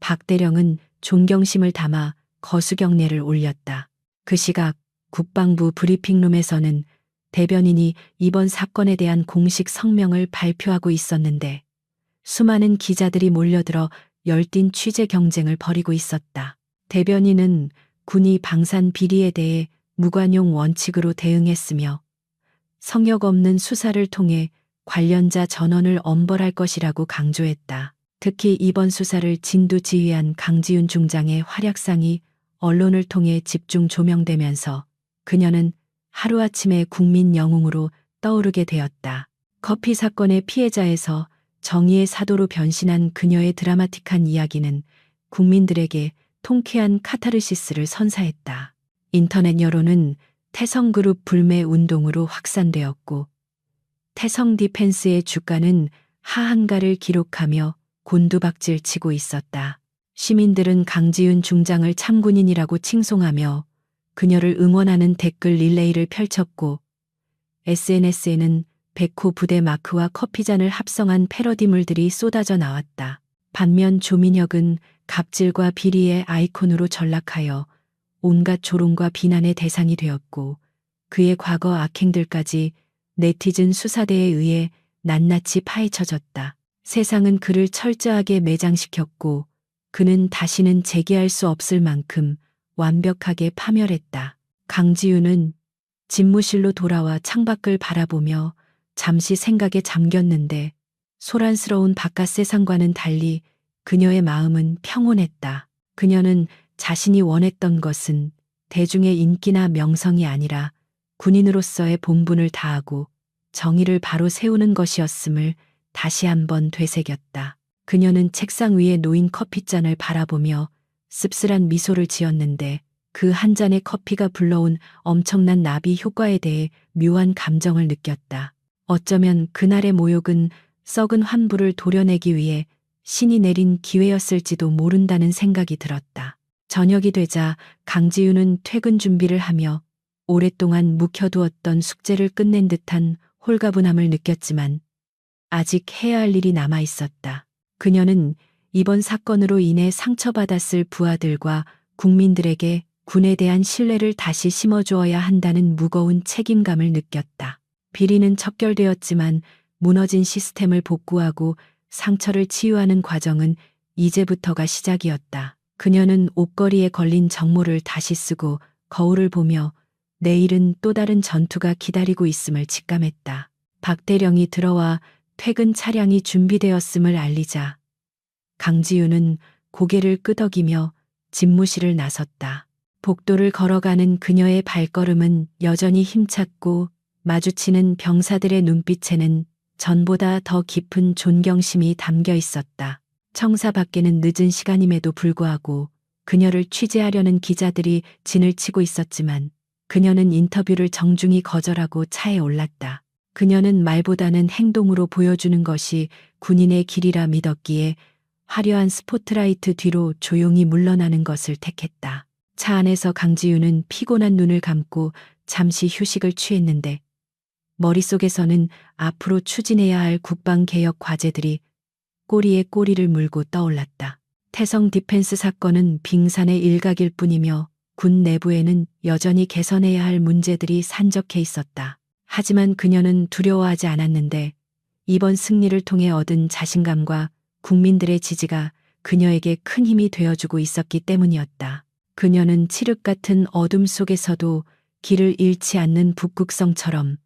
박대령은 존경심을 담아 거수경례를 올렸다. 그 시각 국방부 브리핑룸에서는 대변인이 이번 사건에 대한 공식 성명을 발표하고 있었는데 수많은 기자들이 몰려들어 열띤 취재 경쟁을 벌이고 있었다. 대변인은 군이 방산 비리에 대해 무관용 원칙으로 대응했으며 성역 없는 수사를 통해 관련자 전원을 엄벌할 것이라고 강조했다. 특히 이번 수사를 진두지휘한 강지윤 중장의 활약상이 언론을 통해 집중 조명되면서 그녀는 하루아침에 국민 영웅으로 떠오르게 되었다. 커피 사건의 피해자에서 정의의 사도로 변신한 그녀의 드라마틱한 이야기는 국민들에게 통쾌한 카타르시스를 선사했다. 인터넷 여론은 태성그룹 불매 운동으로 확산되었고 태성 디펜스의 주가는 하한가를 기록하며 곤두박질 치고 있었다. 시민들은 강지윤 중장을 참군인이라고 칭송하며 그녀를 응원하는 댓글 릴레이를 펼쳤고 SNS에는 백호 부대 마크와 커피잔을 합성한 패러디물들이 쏟아져 나왔다. 반면 조민혁은 갑질과 비리의 아이콘으로 전락하여 온갖 조롱과 비난의 대상이 되었고 그의 과거 악행들까지 네티즌 수사대에 의해 낱낱이 파헤쳐졌다. 세상은 그를 철저하게 매장시켰고 그는 다시는 재기할 수 없을 만큼 완벽하게 파멸했다. 강지윤은 집무실로 돌아와 창밖을 바라보며 잠시 생각에 잠겼는데 소란스러운 바깥 세상과는 달리 그녀의 마음은 평온했다. 그녀는 자신이 원했던 것은 대중의 인기나 명성이 아니라 군인으로서의 본분을 다하고 정의를 바로 세우는 것이었음을 다시 한번 되새겼다. 그녀는 책상 위에 놓인 커피잔을 바라보며 씁쓸한 미소를 지었는데 그 한 잔의 커피가 불러온 엄청난 나비 효과에 대해 묘한 감정을 느꼈다. 어쩌면 그날의 모욕은 썩은 환부를 도려내기 위해 신이 내린 기회였을지도 모른다는 생각이 들었다. 저녁이 되자 강지윤은 퇴근 준비를 하며 오랫동안 묵혀두었던 숙제를 끝낸 듯한 홀가분함을 느꼈지만 아직 해야 할 일이 남아 있었다. 그녀는 이번 사건으로 인해 상처받았을 부하들과 국민들에게 군에 대한 신뢰를 다시 심어주어야 한다는 무거운 책임감을 느꼈다. 비리는 척결되었지만 무너진 시스템을 복구하고 상처를 치유하는 과정은 이제부터가 시작이었다. 그녀는 옷걸이에 걸린 정모를 다시 쓰고 거울을 보며 내일은 또 다른 전투가 기다리고 있음을 직감했다. 박대령이 들어와 퇴근 차량이 준비되었음을 알리자 강지윤은 고개를 끄덕이며 집무실을 나섰다. 복도를 걸어가는 그녀의 발걸음은 여전히 힘찼고 마주치는 병사들의 눈빛에는 전보다 더 깊은 존경심이 담겨 있었다. 청사 밖에는 늦은 시간임에도 불구하고 그녀를 취재하려는 기자들이 진을 치고 있었지만 그녀는 인터뷰를 정중히 거절하고 차에 올랐다. 그녀는 말보다는 행동으로 보여주는 것이 군인의 길이라 믿었기에 화려한 스포트라이트 뒤로 조용히 물러나는 것을 택했다. 차 안에서 강지윤은 피곤한 눈을 감고 잠시 휴식을 취했는데 머릿속에서는 앞으로 추진해야 할 국방개혁 과제들이 꼬리에 꼬리를 물고 떠올랐다. 태성 디펜스 사건은 빙산의 일각일 뿐이며 군 내부에는 여전히 개선해야 할 문제들이 산적해 있었다. 하지만 그녀는 두려워하지 않았는데 이번 승리를 통해 얻은 자신감과 국민들의 지지가 그녀에게 큰 힘이 되어주고 있었기 때문이었다. 그녀는 칠흑 같은 어둠 속에서도 길을 잃지 않는 북극성처럼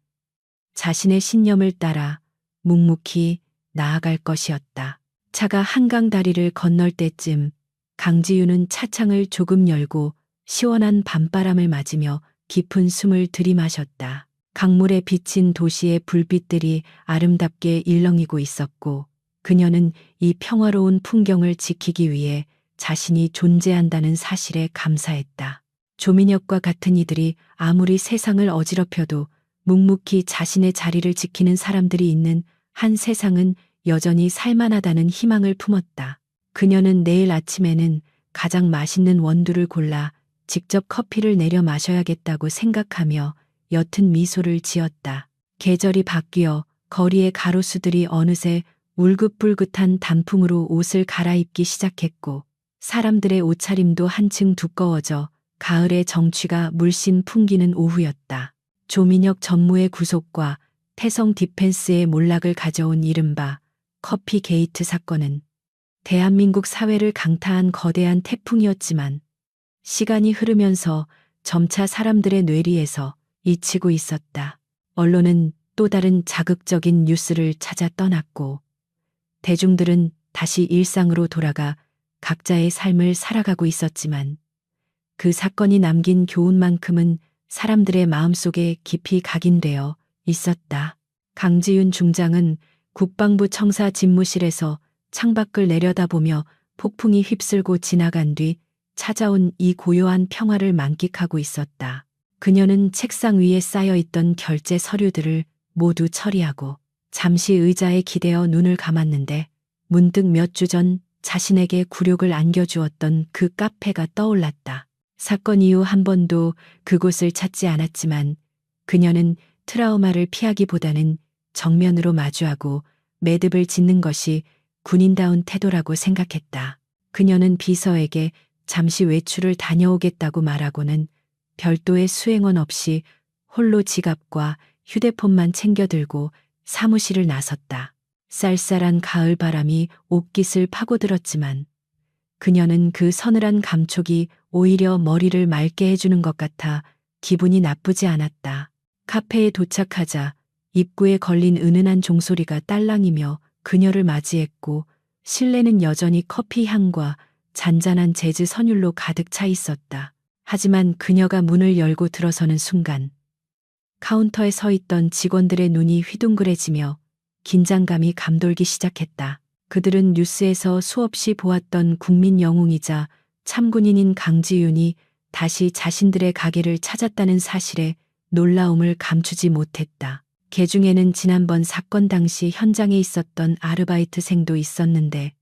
자신의 신념을 따라 묵묵히 나아갈 것이었다. 차가 한강 다리를 건널 때쯤 강지윤은 차창을 조금 열고 시원한 밤바람을 맞으며 깊은 숨을 들이마셨다. 강물에 비친 도시의 불빛들이 아름답게 일렁이고 있었고 그녀는 이 평화로운 풍경을 지키기 위해 자신이 존재한다는 사실에 감사했다. 조민혁과 같은 이들이 아무리 세상을 어지럽혀도 묵묵히 자신의 자리를 지키는 사람들이 있는 한 세상은 여전히 살만하다는 희망을 품었다. 그녀는 내일 아침에는 가장 맛있는 원두를 골라 직접 커피를 내려 마셔야겠다고 생각하며 옅은 미소를 지었다. 계절이 바뀌어 거리의 가로수들이 어느새 울긋불긋한 단풍으로 옷을 갈아입기 시작했고 사람들의 옷차림도 한층 두꺼워져 가을의 정취가 물씬 풍기는 오후였다. 조민혁 전무의 구속과 태성 디펜스의 몰락을 가져온 이른바 커피 게이트 사건은 대한민국 사회를 강타한 거대한 태풍이었지만 시간이 흐르면서 점차 사람들의 뇌리에서 잊히고 있었다. 언론은 또 다른 자극적인 뉴스를 찾아 떠났고 대중들은 다시 일상으로 돌아가 각자의 삶을 살아가고 있었지만 그 사건이 남긴 교훈만큼은 사람들의 마음속에 깊이 각인되어 있었다. 강지윤 중장은 국방부 청사 집무실에서 창밖을 내려다보며 폭풍이 휩쓸고 지나간 뒤 찾아온 이 고요한 평화를 만끽하고 있었다. 그녀는 책상 위에 쌓여있던 결제 서류들을 모두 처리하고 잠시 의자에 기대어 눈을 감았는데 문득 몇 주 전 자신에게 굴욕을 안겨주었던 그 카페가 떠올랐다. 사건 이후 한 번도 그곳을 찾지 않았지만 그녀는 트라우마를 피하기보다는 정면으로 마주하고 매듭을 짓는 것이 군인다운 태도라고 생각했다. 그녀는 비서에게 잠시 외출을 다녀오겠다고 말하고는 별도의 수행원 없이 홀로 지갑과 휴대폰만 챙겨들고 사무실을 나섰다. 쌀쌀한 가을 바람이 옷깃을 파고들었지만 그녀는 그 서늘한 감촉이 오히려 머리를 맑게 해주는 것 같아 기분이 나쁘지 않았다. 카페에 도착하자 입구에 걸린 은은한 종소리가 딸랑이며 그녀를 맞이했고 실내는 여전히 커피 향과 잔잔한 재즈 선율로 가득 차 있었다. 하지만 그녀가 문을 열고 들어서는 순간 카운터에 서 있던 직원들의 눈이 휘둥그레지며 긴장감이 감돌기 시작했다. 그들은 뉴스에서 수없이 보았던 국민 영웅이자 참군인인 강지윤이 다시 자신들의 가게를 찾았다는 사실에 놀라움을 감추지 못했다. 개 중에는 지난번 사건 당시 현장에 있었던 아르바이트생도 있었는데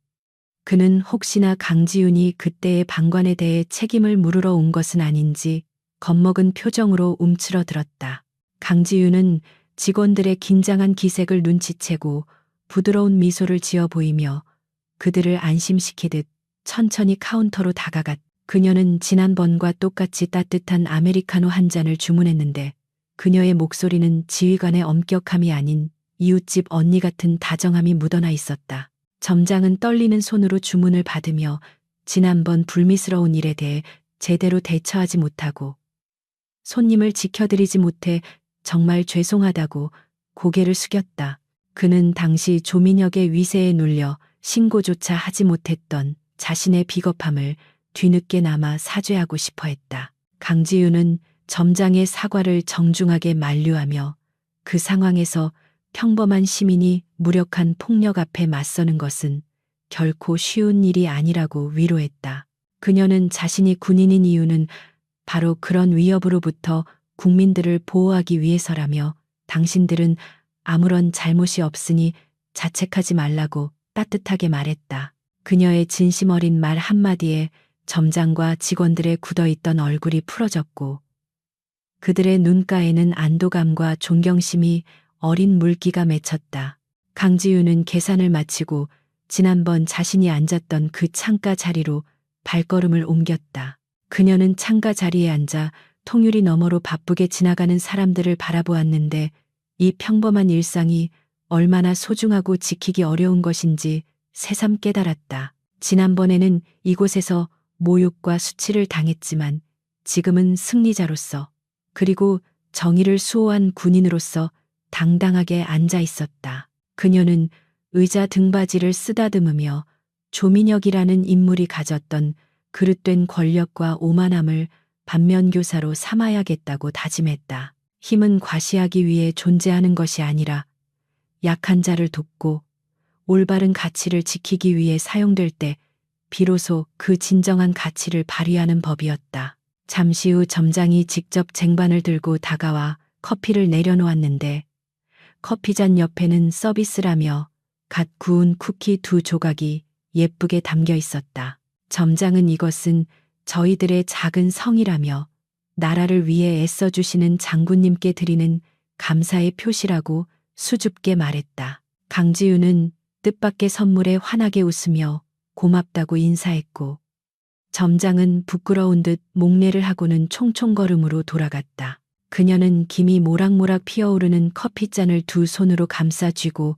그는 혹시나 강지윤이 그때의 방관에 대해 책임을 물으러 온 것은 아닌지 겁먹은 표정으로 움츠러들었다. 강지윤은 직원들의 긴장한 기색을 눈치채고 부드러운 미소를 지어 보이며 그들을 안심시키듯 천천히 카운터로 다가갔다. 그녀는 지난번과 똑같이 따뜻한 아메리카노 한 잔을 주문했는데 그녀의 목소리는 지휘관의 엄격함이 아닌 이웃집 언니 같은 다정함이 묻어나 있었다. 점장은 떨리는 손으로 주문을 받으며 지난번 불미스러운 일에 대해 제대로 대처하지 못하고 손님을 지켜드리지 못해 정말 죄송하다고 고개를 숙였다. 그는 당시 조민혁의 위세에 눌려 신고조차 하지 못했던 자신의 비겁함을 뒤늦게나마 사죄하고 싶어 했다. 강지윤은 점장의 사과를 정중하게 만류하며 그 상황에서 평범한 시민이 무력한 폭력 앞에 맞서는 것은 결코 쉬운 일이 아니라고 위로했다. 그녀는 자신이 군인인 이유는 바로 그런 위협으로부터 국민들을 보호하기 위해서라며 당신들은 아무런 잘못이 없으니 자책하지 말라고 따뜻하게 말했다. 그녀의 진심 어린 말 한마디에 점장과 직원들의 굳어있던 얼굴이 풀어졌고 그들의 눈가에는 안도감과 존경심이 어린 물기가 맺혔다. 강지윤은 계산을 마치고 지난번 자신이 앉았던 그 창가 자리로 발걸음을 옮겼다. 그녀는 창가 자리에 앉아 통유리 너머로 바쁘게 지나가는 사람들을 바라보았는데 이 평범한 일상이 얼마나 소중하고 지키기 어려운 것인지 새삼 깨달았다. 지난번에는 이곳에서 모욕과 수치를 당했지만 지금은 승리자로서 그리고 정의를 수호한 군인으로서 당당하게 앉아 있었다. 그녀는 의자 등받이를 쓰다듬으며 조민혁이라는 인물이 가졌던 그릇된 권력과 오만함을 반면교사로 삼아야겠다고 다짐했다. 힘은 과시하기 위해 존재하는 것이 아니라 약한 자를 돕고 올바른 가치를 지키기 위해 사용될 때 비로소 그 진정한 가치를 발휘하는 법이었다. 잠시 후 점장이 직접 쟁반을 들고 다가와 커피를 내려놓았는데 커피잔 옆에는 서비스라며 갓 구운 쿠키 2조각이 예쁘게 담겨 있었다. 점장은 이것은 저희들의 작은 성이라며 나라를 위해 애써주시는 장군님께 드리는 감사의 표시라고 수줍게 말했다. 강지윤은 뜻밖의 선물에 환하게 웃으며 고맙다고 인사했고 점장은 부끄러운 듯 목례를 하고는 총총걸음으로 돌아갔다. 그녀는 김이 모락모락 피어오르는 커피잔을 두 손으로 감싸 쥐고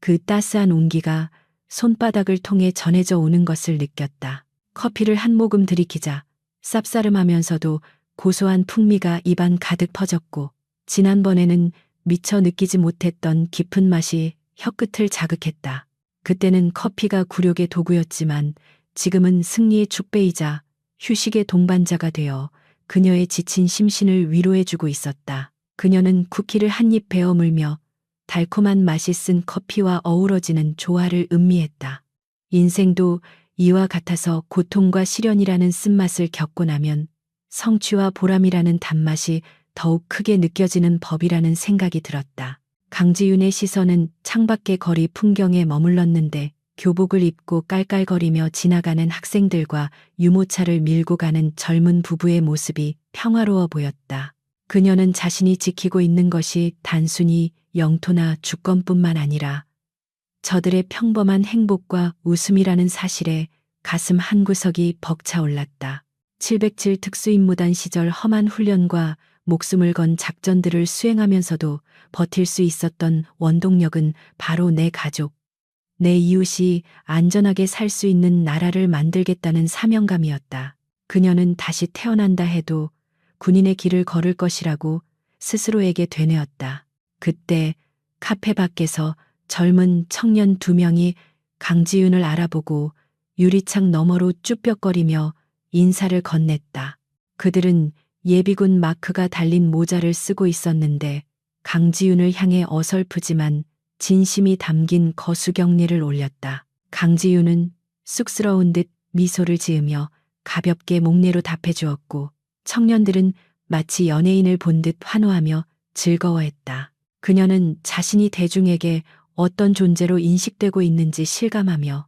그 따스한 온기가 손바닥을 통해 전해져 오는 것을 느꼈다. 커피를 한 모금 들이키자 쌉싸름하면서도 고소한 풍미가 입안 가득 퍼졌고 지난번에는 미처 느끼지 못했던 깊은 맛이 혀끝을 자극했다. 그때는 커피가 굴욕의 도구였지만 지금은 승리의 축배이자 휴식의 동반자가 되어 그녀의 지친 심신을 위로해주고 있었다. 그녀는 쿠키를 한 입 베어 물며 달콤한 맛이 쓴 커피와 어우러지는 조화를 음미했다. 인생도 이와 같아서 고통과 시련이라는 쓴맛을 겪고 나면 성취와 보람이라는 단맛이 더욱 크게 느껴지는 법이라는 생각이 들었다. 강지윤의 시선은 창밖의 거리 풍경에 머물렀는데 교복을 입고 깔깔거리며 지나가는 학생들과 유모차를 밀고 가는 젊은 부부의 모습이 평화로워 보였다. 그녀는 자신이 지키고 있는 것이 단순히 영토나 주권뿐만 아니라 저들의 평범한 행복과 웃음이라는 사실에 가슴 한구석이 벅차올랐다. 707 특수임무단 시절 험한 훈련과 목숨을 건 작전들을 수행하면서도 버틸 수 있었던 원동력은 바로 내 가족, 내 이웃이 안전하게 살 수 있는 나라를 만들겠다는 사명감이었다. 그녀는 다시 태어난다 해도 군인의 길을 걸을 것이라고 스스로에게 되뇌었다. 그때 카페 밖에서 젊은 청년 2명이 강지윤을 알아보고 유리창 너머로 쭈뼛거리며 인사를 건넸다. 그들은 예비군 마크가 달린 모자를 쓰고 있었는데 강지윤을 향해 어설프지만 진심이 담긴 거수경례를 올렸다. 강지윤은 쑥스러운 듯 미소를 지으며 가볍게 목례로 답해주었고 청년들은 마치 연예인을 본 듯 환호하며 즐거워했다. 그녀는 자신이 대중에게 어떤 존재로 인식되고 있는지 실감하며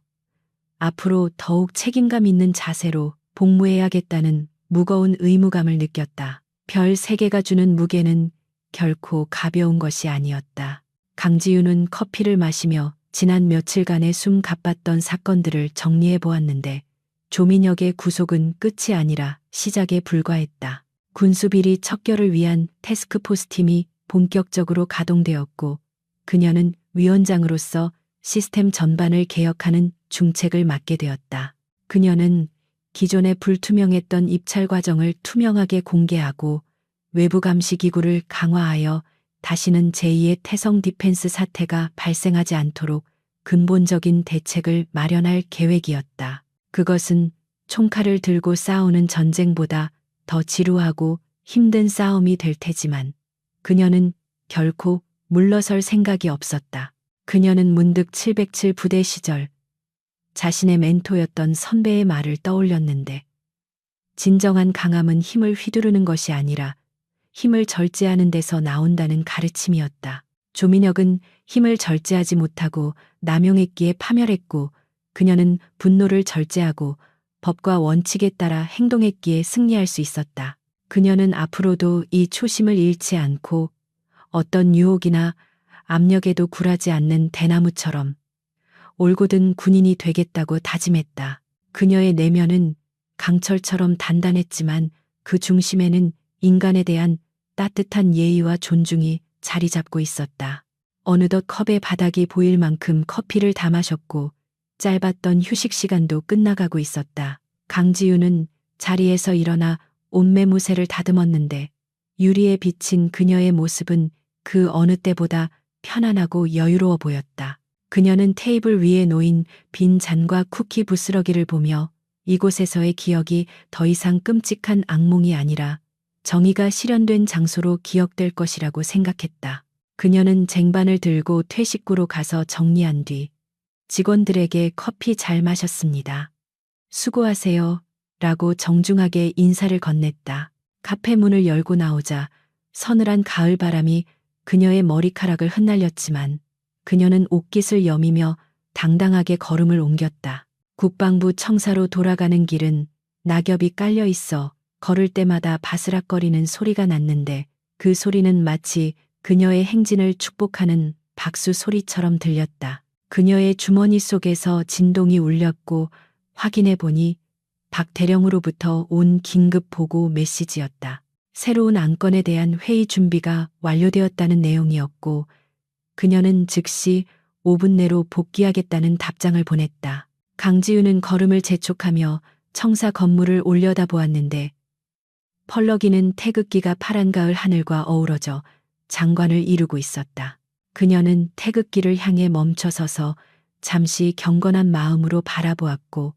앞으로 더욱 책임감 있는 자세로 복무해야겠다는 무거운 의무감을 느꼈다. 별 3개가 주는 무게는 결코 가벼운 것이 아니었다. 강지윤은 커피를 마시며 지난 며칠간의 숨 가빴던 사건들을 정리해 보았는데 조민혁의 구속은 끝이 아니라 시작에 불과했다. 군수비리 척결을 위한 태스크포스 팀이 본격적으로 가동되었고 그녀는 위원장으로서 시스템 전반을 개혁하는 중책을 맡게 되었다. 그녀는 기존에 불투명했던 입찰 과정을 투명하게 공개하고 외부 감시 기구를 강화하여 다시는 제2의 태성 디펜스 사태가 발생하지 않도록 근본적인 대책을 마련할 계획이었다. 그것은 총칼을 들고 싸우는 전쟁보다 더 지루하고 힘든 싸움이 될 테지만 그녀는 결코 물러설 생각이 없었다. 그녀는 문득 707 부대 시절 자신의 멘토였던 선배의 말을 떠올렸는데 진정한 강함은 힘을 휘두르는 것이 아니라 힘을 절제하는 데서 나온다는 가르침이었다. 조민혁은 힘을 절제하지 못하고 남용했기에 파멸했고 그녀는 분노를 절제하고 법과 원칙에 따라 행동했기에 승리할 수 있었다. 그녀는 앞으로도 이 초심을 잃지 않고 어떤 유혹이나 압력에도 굴하지 않는 대나무처럼 올곧은 군인이 되겠다고 다짐했다. 그녀의 내면은 강철처럼 단단했지만 그 중심에는 인간에 대한 따뜻한 예의와 존중이 자리 잡고 있었다. 어느덧 컵의 바닥이 보일 만큼 커피를 다 마셨고 짧았던 휴식 시간도 끝나가고 있었다. 강지윤은 자리에서 일어나 옷매무새를 다듬었는데 유리에 비친 그녀의 모습은 그 어느 때보다 편안하고 여유로워 보였다. 그녀는 테이블 위에 놓인 빈 잔과 쿠키 부스러기를 보며 이곳에서의 기억이 더 이상 끔찍한 악몽이 아니라 정의가 실현된 장소로 기억될 것이라고 생각했다. 그녀는 쟁반을 들고 퇴식구로 가서 정리한 뒤 직원들에게 커피 잘 마셨습니다. 수고하세요. 라고 정중하게 인사를 건넸다. 카페 문을 열고 나오자 서늘한 가을 바람이 그녀의 머리카락을 흩날렸지만 그녀는 옷깃을 여미며 당당하게 걸음을 옮겼다. 국방부 청사로 돌아가는 길은 낙엽이 깔려 있어 걸을 때마다 바스락거리는 소리가 났는데 그 소리는 마치 그녀의 행진을 축복하는 박수 소리처럼 들렸다. 그녀의 주머니 속에서 진동이 울렸고 확인해 보니 박 대령으로부터 온 긴급 보고 메시지였다. 새로운 안건에 대한 회의 준비가 완료되었다는 내용이었고 그녀는 즉시 5분 내로 복귀하겠다는 답장을 보냈다. 강지윤은 걸음을 재촉하며 청사 건물을 올려다보았는데 펄럭이는 태극기가 파란 가을 하늘과 어우러져 장관을 이루고 있었다. 그녀는 태극기를 향해 멈춰서서 잠시 경건한 마음으로 바라보았고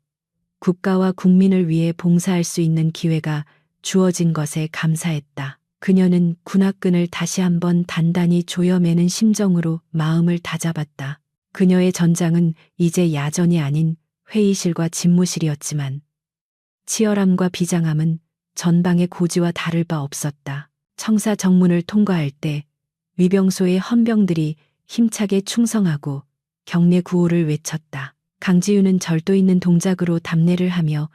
국가와 국민을 위해 봉사할 수 있는 기회가 주어진 것에 감사했다. 그녀는 군화끈을 다시 한번 단단히 조여매는 심정으로 마음을 다잡았다. 그녀의 전장은 이제 야전이 아닌 회의실과 집무실이었지만 치열함과 비장함은 전방의 고지와 다를 바 없었다. 청사 정문을 통과할 때 위병소의 헌병들이 힘차게 충성하고 경례 구호를 외쳤다. 강지윤은 절도 있는 동작으로 답례를 하며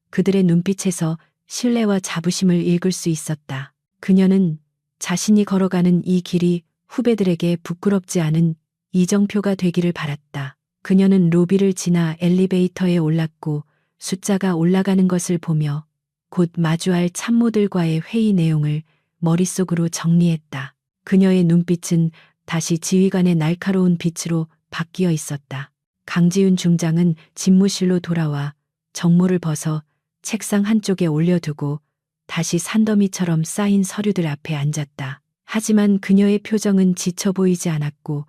그들의 눈빛에서 신뢰와 자부심을 읽을 수 있었다. 그녀는 자신이 걸어가는 이 길이 후배들에게 부끄럽지 않은 이정표가 되기를 바랐다. 그녀는 로비를 지나 엘리베이터에 올랐고 숫자가 올라가는 것을 보며 곧 마주할 참모들과의 회의 내용을 머릿속으로 정리했다. 그녀의 눈빛은 다시 지휘관의 날카로운 빛으로 바뀌어 있었다. 강지윤 중장은 집무실로 돌아와 정모를 벗어 책상 한쪽에 올려두고 다시 산더미처럼 쌓인 서류들 앞에 앉았다. 하지만 그녀의 표정은 지쳐 보이지 않았고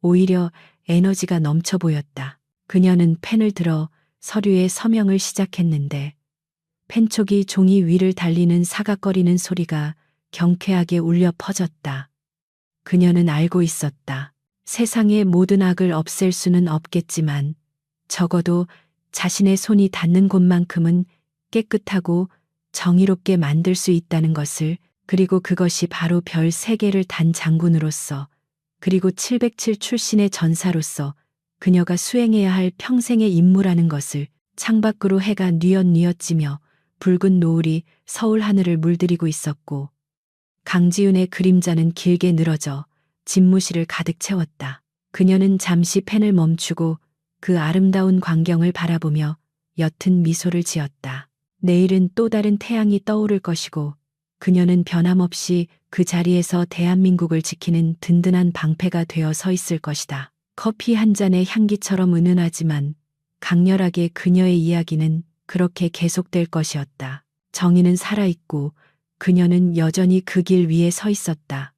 오히려 에너지가 넘쳐 보였다. 그녀는 펜을 들어 서류에 서명을 시작했는데 펜촉이 종이 위를 달리는 사각거리는 소리가 경쾌하게 울려 퍼졌다. 그녀는 알고 있었다. 세상의 모든 악을 없앨 수는 없겠지만 적어도 자신의 손이 닿는 곳만큼은 깨끗하고 정의롭게 만들 수 있다는 것을, 그리고 그것이 바로 별 3개를 단 장군으로서 그리고 707 출신의 전사로서 그녀가 수행해야 할 평생의 임무라는 것을. 창밖으로 해가 뉘엿뉘엿 지며 붉은 노을이 서울 하늘을 물들이고 있었고 강지윤의 그림자는 길게 늘어져 집무실을 가득 채웠다. 그녀는 잠시 펜을 멈추고 그 아름다운 광경을 바라보며 옅은 미소를 지었다. 내일은 또 다른 태양이 떠오를 것이고 그녀는 변함없이 그 자리에서 대한민국을 지키는 든든한 방패가 되어 서 있을 것이다. 커피 한 잔의 향기처럼 은은하지만 강렬하게 그녀의 이야기는 그렇게 계속될 것이었다. 정의는 살아있고 그녀는 여전히 그 길 위에 서 있었다.